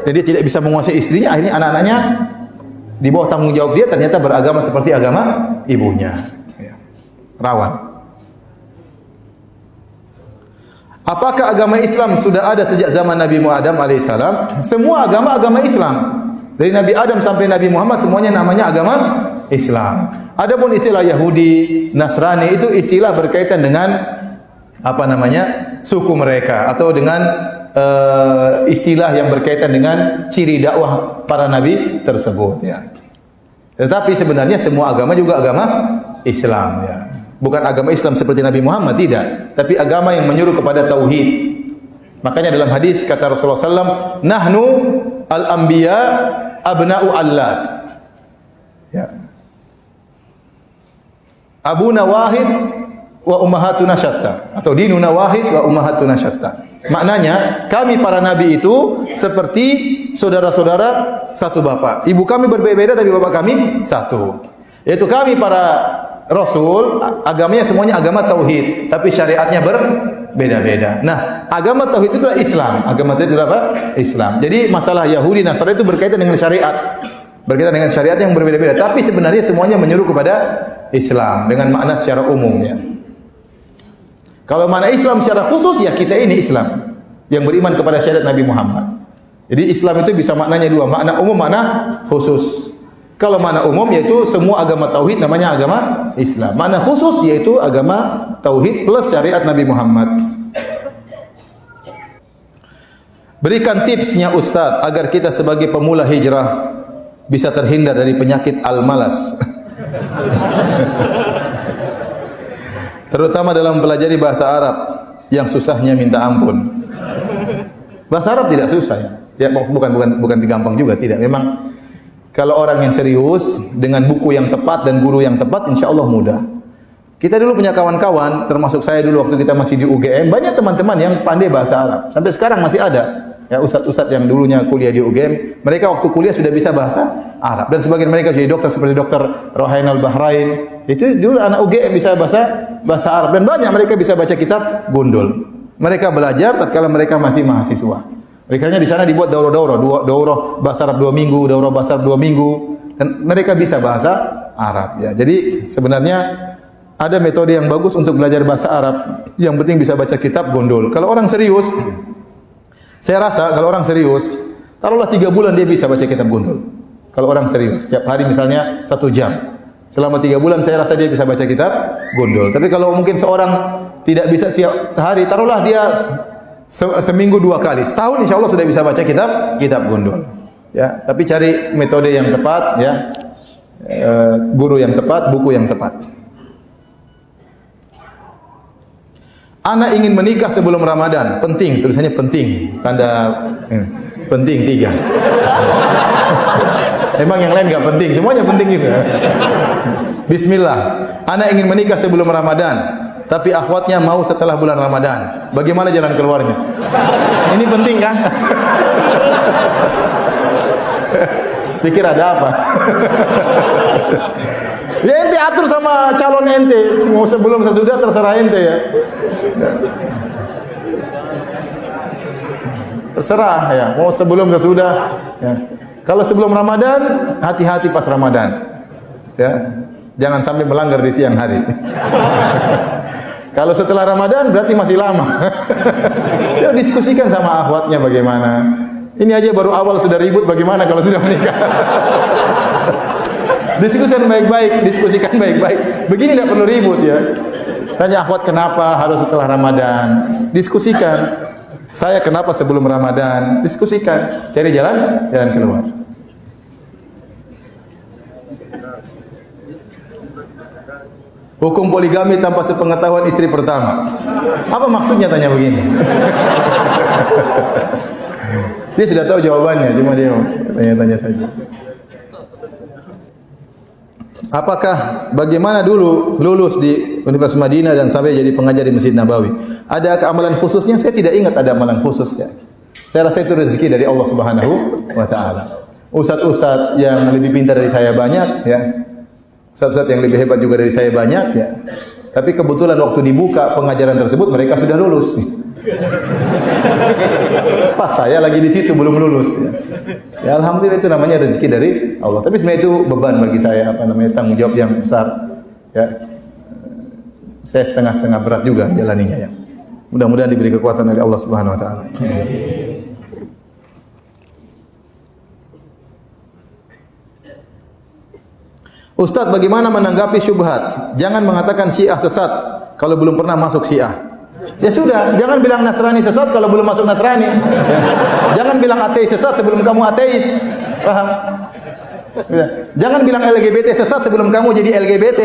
Speaker 1: dan dia tidak bisa menguasai istrinya, akhirnya anak-anaknya di bawah tanggung jawab dia ternyata beragama seperti agama ibunya. Rawan. Apakah agama Islam sudah ada sejak zaman Nabi Adam alaihissalam? Semua agama Islam. Dari Nabi Adam sampai Nabi Muhammad semuanya namanya agama Islam. Adapun istilah Yahudi, Nasrani itu istilah berkaitan dengan apa namanya suku mereka atau dengan istilah yang berkaitan dengan ciri dakwah para nabi tersebut. Ya. Tetapi sebenarnya semua agama juga agama Islam. Ya. Bukan agama Islam seperti Nabi Muhammad, tidak. Tapi agama yang menyuruh kepada tauhid. Makanya dalam hadis kata Rasulullah SAW, nahnu al-anbiya abna'u allat. Ya. Abuna wahid wa ummahatuna syatta. Atau dinuna wahid wa ummahatuna syatta. Maknanya, kami para nabi itu seperti saudara-saudara satu bapak. Ibu kami berbeda tapi bapak kami satu. Yaitu kami para rasul, agamanya semuanya agama tauhid, tapi syariatnya berbeda-beda. Nah, agama tauhid itu adalah Islam. Agama tauhid itu apa? Islam. Jadi masalah Yahudi, Nasrani itu berkaitan dengan syariat. Berkaitan dengan syariat yang berbeda-beda, tapi sebenarnya semuanya menyuruh kepada Islam dengan makna secara umum ya. Kalau makna Islam secara khusus ya kita ini Islam yang beriman kepada syariat Nabi Muhammad. Jadi Islam itu bisa maknanya dua, makna umum, makna khusus. Kalau makna umum yaitu semua agama tauhid namanya agama Islam. Makna khusus yaitu agama tauhid plus syariat Nabi Muhammad. Berikan tipsnya Ustaz agar kita sebagai pemula hijrah bisa terhindar dari penyakit al-malas. Terutama dalam mempelajari bahasa Arab yang susahnya minta ampun. Bahasa Arab tidak susah ya. Ya bukan gampang juga, tidak. Memang kalau orang yang serius dengan buku yang tepat dan guru yang tepat, insya Allah mudah. Kita dulu punya kawan-kawan, termasuk saya dulu waktu kita masih di UGM, banyak teman-teman yang pandai bahasa Arab. Sampai sekarang masih ada. Ya, ustadz-ustadz yang dulunya kuliah di UGM, mereka waktu kuliah sudah bisa bahasa Arab. Dan sebagian mereka jadi dokter seperti dokter Rohainal Bahrain. Itu dulu anak UGM bisa bahasa Arab. Dan banyak mereka bisa baca kitab Gundul. Mereka belajar tatkala mereka masih mahasiswa. Mereka di sana dibuat daurah bahasa Arab 2 minggu, daurah bahasa Arab 2 minggu, dan mereka bisa bahasa Arab. Ya, jadi sebenarnya ada metode yang bagus untuk belajar bahasa Arab. Yang penting bisa baca kitab Gundul. Kalau orang serius, saya rasa kalau orang serius, taruhlah 3 bulan dia bisa baca kitab Gundul. Kalau orang serius, setiap hari misalnya 1 jam. Selama 3 bulan saya rasa dia bisa baca kitab Gundul. Tapi kalau mungkin seorang tidak bisa setiap hari, taruhlah dia seminggu 2 kali, setahun insya Allah sudah bisa baca kitab Gundul. Ya, tapi cari metode yang tepat, ya, guru yang tepat, buku yang tepat. Anak ingin menikah sebelum Ramadan, penting, tulisannya penting, tanda penting 3. Emang yang lain nggak penting, semuanya penting juga. Bismillah, anak ingin menikah sebelum Ramadan. Tapi akhwatnya mau setelah bulan Ramadan. Bagaimana jalan keluarnya? Ini penting kan? Pikir ada apa? Ya ente atur sama calon ente. Mau sebelum sesudah terserah ente ya. Terserah ya. Mau sebelum sesudah. Ya. Kalau sebelum Ramadan, hati-hati pas Ramadan. Ya. Jangan sampai melanggar di siang hari. Kalau setelah Ramadan berarti masih lama. Ya, diskusikan sama akhwatnya bagaimana. Ini aja baru awal sudah ribut, bagaimana kalau sudah menikah? Diskusikan baik-baik, diskusikan baik-baik. Begini tidak perlu ribut ya. Tanya akhwat kenapa harus setelah Ramadan. Diskusikan. Saya kenapa sebelum Ramadan. Diskusikan. Cari jalan keluar. Hukum poligami tanpa sepengetahuan istri pertama. Apa maksudnya tanya begini? Dia sudah tahu jawabannya, cuma dia tanya-tanya saja. Apakah bagaimana dulu lulus di Universitas Madinah dan sampai jadi pengajar di Masjid Nabawi? Ada amalan khususnya? Saya tidak ingat ada amalan khusus ya. Saya rasa itu rezeki dari Allah Subhanahu wa taala. Ustaz-ustaz yang lebih pintar dari saya banyak ya. Ustaz-ustaz yang lebih hebat juga dari saya banyak ya. Tapi kebetulan waktu dibuka pengajaran tersebut mereka sudah lulus. Pas saya lagi di situ belum lulus ya. Ya alhamdulillah itu namanya rezeki dari Allah. Tapi sebenarnya itu beban bagi saya, tanggung jawab yang besar. Ya. Saya setengah-setengah berat juga jalaninya ya. Mudah-mudahan diberi kekuatan oleh Allah Subhanahu wa taala. Ustaz, bagaimana menanggapi syubhat? Jangan mengatakan Syiah sesat kalau belum pernah masuk Syiah. Ya sudah, jangan bilang Nasrani sesat kalau belum masuk Nasrani. Ya. Jangan bilang ateis sesat sebelum kamu ateis. Paham? Ya. Jangan bilang LGBT sesat sebelum kamu jadi LGBT.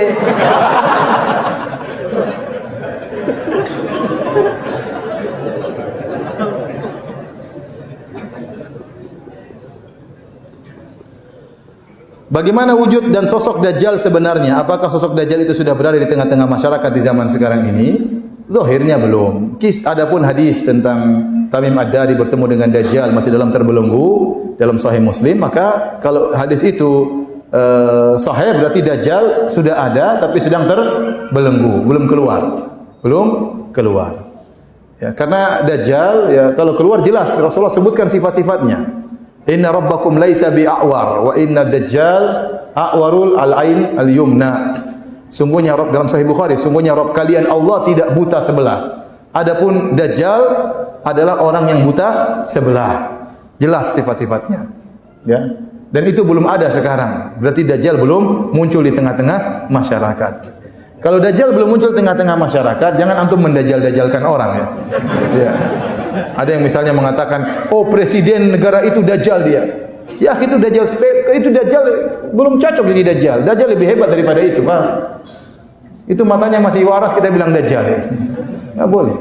Speaker 1: Bagaimana wujud dan sosok Dajjal sebenarnya? Apakah sosok Dajjal itu sudah berada di tengah-tengah masyarakat di zaman sekarang ini? Zahirnya belum. Adapun hadis tentang Tamim Ad-Dari bertemu dengan Dajjal masih dalam terbelenggu dalam Sahih Muslim, maka kalau hadis itu sahih berarti Dajjal sudah ada tapi sedang terbelenggu, belum keluar. Belum keluar. Ya, karena Dajjal ya kalau keluar jelas Rasulullah sebutkan sifat-sifatnya. Inna rabbakum laisa bi'awar wa inna dajjal a'warul al-ain al-yumna. Sungguhnya Rabb dalam Sahih Bukhari, sungguhnya Rabb kalian Allah tidak buta sebelah. Adapun Dajjal adalah orang yang buta sebelah. Jelas sifat-sifatnya. Ya. Dan itu belum ada sekarang. Berarti Dajjal belum muncul di tengah-tengah masyarakat. Kalau Dajjal belum muncul di tengah-tengah masyarakat, jangan antum mendajjal-dajjalkan orang ya. Ya. Ada yang misalnya mengatakan, "Oh, presiden negara itu Dajjal dia." Ya, itu Dajjal, itu Dajjal belum cocok jadi Dajjal. Dajjal lebih hebat daripada itu, Pak. Itu matanya masih waras kita bilang Dajjal ya. Enggak boleh.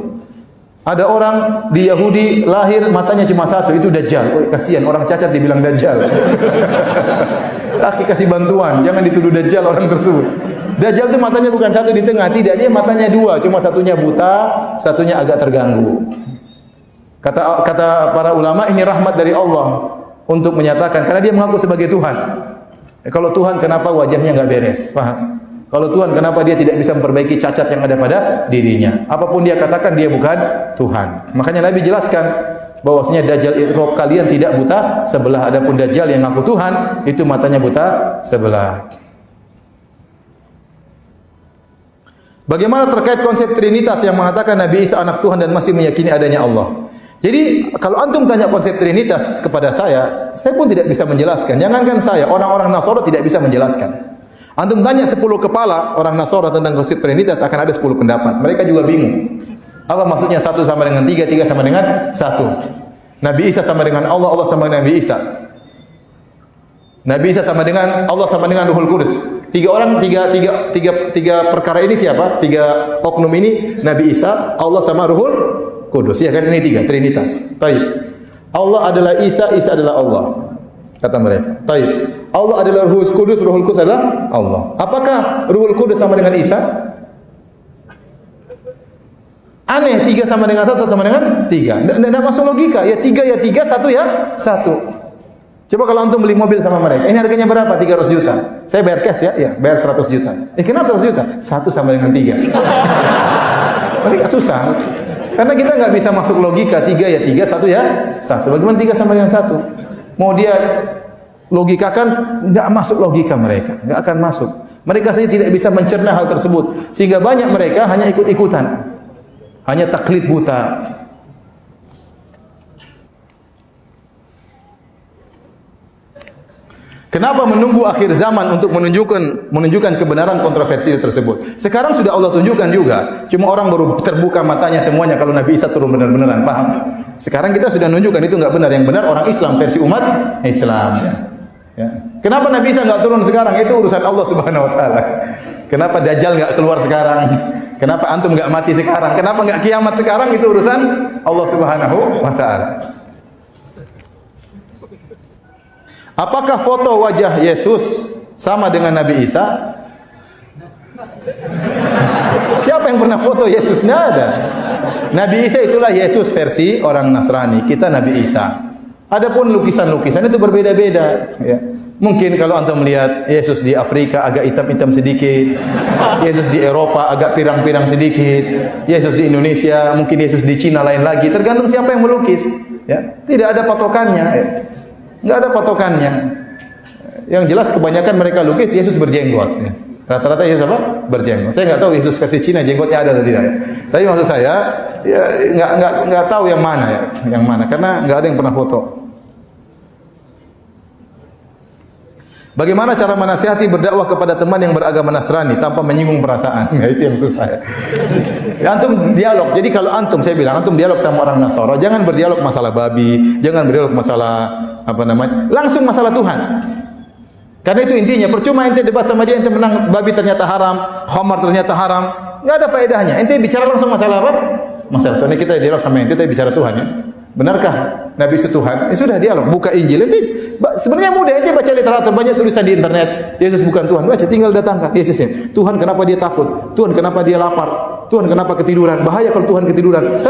Speaker 1: Ada orang di Yahudi lahir matanya cuma satu, itu Dajjal. Oh, kasihan orang cacat dibilang Dajjal. Laki kasih bantuan, jangan dituduh Dajjal orang tersebut. Dajjal itu matanya bukan satu di tengah, tidak, dia matanya dua, cuma satunya buta, satunya agak terganggu. Kata para ulama, ini rahmat dari Allah untuk menyatakan, karena dia mengaku sebagai Tuhan. Kalau Tuhan, kenapa wajahnya enggak beres? Paham? Kalau Tuhan, kenapa dia tidak bisa memperbaiki cacat yang ada pada dirinya? Apapun dia katakan, dia bukan Tuhan. Makanya Nabi jelaskan bahwasanya Dajjal itu kalian tidak buta sebelah. Adapun Dajjal yang ngaku Tuhan, itu matanya buta sebelah. Bagaimana terkait konsep Trinitas yang mengatakan Nabi Isa anak Tuhan dan masih meyakini adanya Allah? Jadi kalau antum tanya konsep Trinitas kepada saya pun tidak bisa menjelaskan. Jangankan saya, orang-orang Nasara tidak bisa menjelaskan. Antum tanya 10 kepala orang Nasara tentang konsep Trinitas, akan ada 10 pendapat. Mereka juga bingung. Apa maksudnya 1 sama dengan 3, 3 sama dengan 1? Nabi Isa sama dengan Allah, Allah sama dengan Nabi Isa. Nabi Isa sama dengan Allah sama dengan Ruhul Kudus. Tiga perkara ini siapa? 3 oknum ini, Nabi Isa, Allah sama Ruhul Kudus. Ya kan, ini 3 Trinitas. Baik. Allah adalah Isa, Isa adalah Allah. Kata mereka. Baik. Allah adalah Ruhul Kudus, Ruhul Kudus adalah Allah. Apakah Ruhul Kudus sama dengan Isa? Aneh, 3 sama dengan 1, 1 sama dengan 3. Tidak masuk logika. Ya 3 ya 3, 1 ya 1. Coba kalau antum beli mobil sama mereka, ini harganya berapa? 300 juta. Saya bayar cash ya, bayar 100 juta. Kenapa 100 juta? 1 sama dengan 3. Mereka susah. Karena kita nggak bisa masuk logika, 3 ya 3, 1 ya 1. Bagaimana 3 sama dengan 1? Mau dia logikakan, nggak masuk logika mereka, nggak akan masuk. Mereka saja tidak bisa mencerna hal tersebut, sehingga banyak mereka hanya ikut-ikutan, hanya taklid buta. Kenapa menunggu akhir zaman untuk menunjukkan kebenaran kontroversi tersebut? Sekarang sudah Allah tunjukkan juga. Cuma orang baru terbuka matanya semuanya kalau Nabi Isa turun benar-benaran, paham? Sekarang kita sudah nunjukkan itu enggak benar. Yang benar orang Islam, versi umat Islam. Ya. Kenapa Nabi Isa enggak turun sekarang? Itu urusan Allah Subhanahu wa taala. Kenapa Dajjal enggak keluar sekarang? Kenapa antum enggak mati sekarang? Kenapa enggak kiamat sekarang? Itu urusan Allah Subhanahu wa taala. Apakah foto wajah Yesus sama dengan Nabi Isa? Siapa yang pernah foto Yesus? Tidak ada. Nabi Isa itulah Yesus versi orang Nasrani. Kita Nabi Isa. Adapun lukisan-lukisan itu berbeda-beda. Ya. Mungkin kalau antum melihat Yesus di Afrika agak hitam-hitam sedikit, Yesus di Eropa agak pirang-pirang sedikit, Yesus di Indonesia, mungkin Yesus di Cina lain lagi. Tergantung siapa yang melukis. Ya. Tidak ada patokannya. Ya. Enggak ada patokannya. Yang jelas kebanyakan mereka lukis Yesus berjenggot. Ya. Rata-rata Yesus apa? Berjenggot. Saya enggak tahu Yesus versi Cina jenggotnya ada atau tidak. Ya. Tapi maksud saya, ya enggak tahu yang mana ya, yang mana karena enggak ada yang pernah foto. Bagaimana cara menasihati berdakwah kepada teman yang beragama Nasrani tanpa menyinggung perasaan? Nah, itu yang susah ya. Antum dialog. Jadi kalau antum, saya bilang antum dialog sama orang Nasara, jangan berdialog masalah babi, jangan berdialog masalah apa namanya, langsung masalah Tuhan. Karena itu intinya. Percuma ente debat sama dia, ente menang babi ternyata haram, khamar ternyata haram, nggak ada faedahnya. Ente bicara langsung masalah apa? Masalah Tuhan. Ini kita dialog sama ente, kita bicara Tuhan ya. Benarkah Nabi itu Tuhan? Sudah dialog, buka Injil. Sebenarnya mudah, aja baca literatur, banyak tulisan di internet. Yesus bukan Tuhan, baca, tinggal datangkan Yesusnya. Tuhan kenapa dia takut? Tuhan kenapa dia lapar? Tuhan kenapa ketiduran? Bahaya kalau Tuhan ketiduran.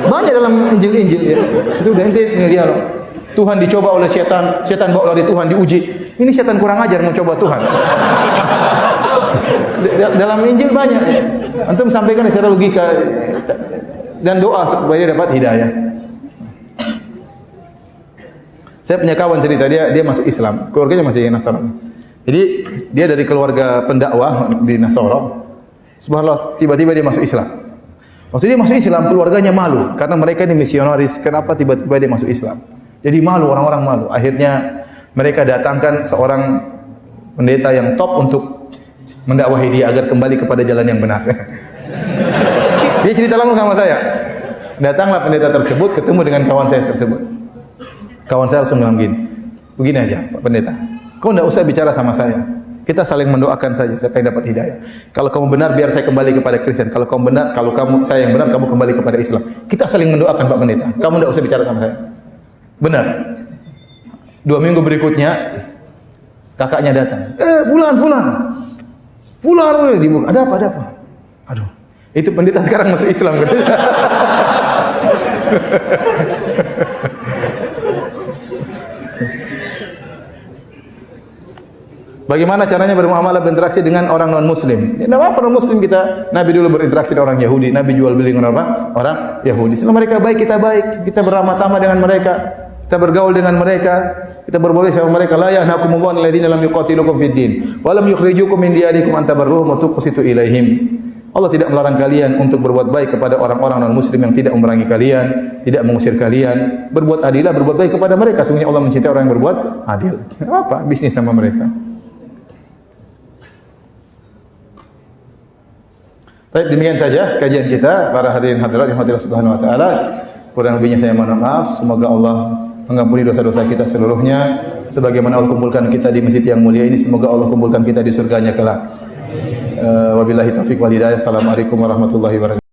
Speaker 1: Banyak dalam Injil-Injil ya. Sudah ente dialog. Tuhan dicoba oleh setan, setan bawa lari Tuhan diuji. Ini setan kurang ajar mau coba Tuhan. Dalam Injil banyak. Antum sampaikan secara logika dan doa supaya dia dapat hidayah. Saya punya kawan cerita, dia masuk Islam, keluarganya masih Nasrani. Jadi dia dari keluarga pendakwah di Nasara. Subhanallah, tiba-tiba dia masuk Islam. Waktu dia masuk Islam, keluarganya malu karena mereka ini misionaris. Kenapa tiba-tiba dia masuk Islam? Jadi malu, orang-orang malu. Akhirnya mereka datangkan seorang pendeta yang top untuk mendakwahi dia agar kembali kepada jalan yang benar. Dia cerita langsung sama saya. Datanglah pendeta tersebut ketemu dengan kawan saya tersebut. Kawan saya langsung bilang begini aja Pak Pendeta, kau tidak usah bicara sama saya. Kita saling mendoakan saja siapa yang dapat hidayah. Kalau kamu benar biar saya kembali kepada Kristen. Kalau kamu benar, kalau saya yang benar kamu kembali kepada Islam. Kita saling mendoakan Pak Pendeta. Kamu tidak usah bicara sama saya. Benar. 2 minggu berikutnya kakaknya datang. Fulan, dibuka. Ada apa? Aduh, itu pendeta sekarang masuk Islam. Bagaimana caranya bermuamalah berinteraksi dengan orang non-muslim? Tidak apa non-muslim kita. Nabi dulu berinteraksi dengan orang Yahudi. Nabi jual beli dengan orang Yahudi. Selama mereka baik, kita baik. Kita beramah tamah dengan mereka. Kita bergaul dengan mereka. Kita berboleh sama mereka. La yahnakumullahu alladziina lam yuqatilukum fid din wa lam yukhrijukum min diyarikum an tabarruhum wa tuqsitu ilaihim. Allah tidak melarang kalian untuk berbuat baik kepada orang-orang non-muslim yang tidak memerangi kalian, tidak mengusir kalian. Berbuat adillah, berbuat baik kepada mereka. Sungguhnya Allah mencintai orang yang berbuat adil. Apa bisnis sama mereka? Baik, demikian saja kajian kita para hadirin hadirat yang hadirat subhanahu wa ta'ala. Kurang lebihnya saya mohon maaf. Semoga Allah mengampuni dosa-dosa kita seluruhnya. Sebagaimana Allah kumpulkan kita di masjid yang mulia ini, semoga Allah kumpulkan kita di surganya kelak. Wabillahi taufiq wal hidayah. Assalamualaikum warahmatullahi wabarakatuh.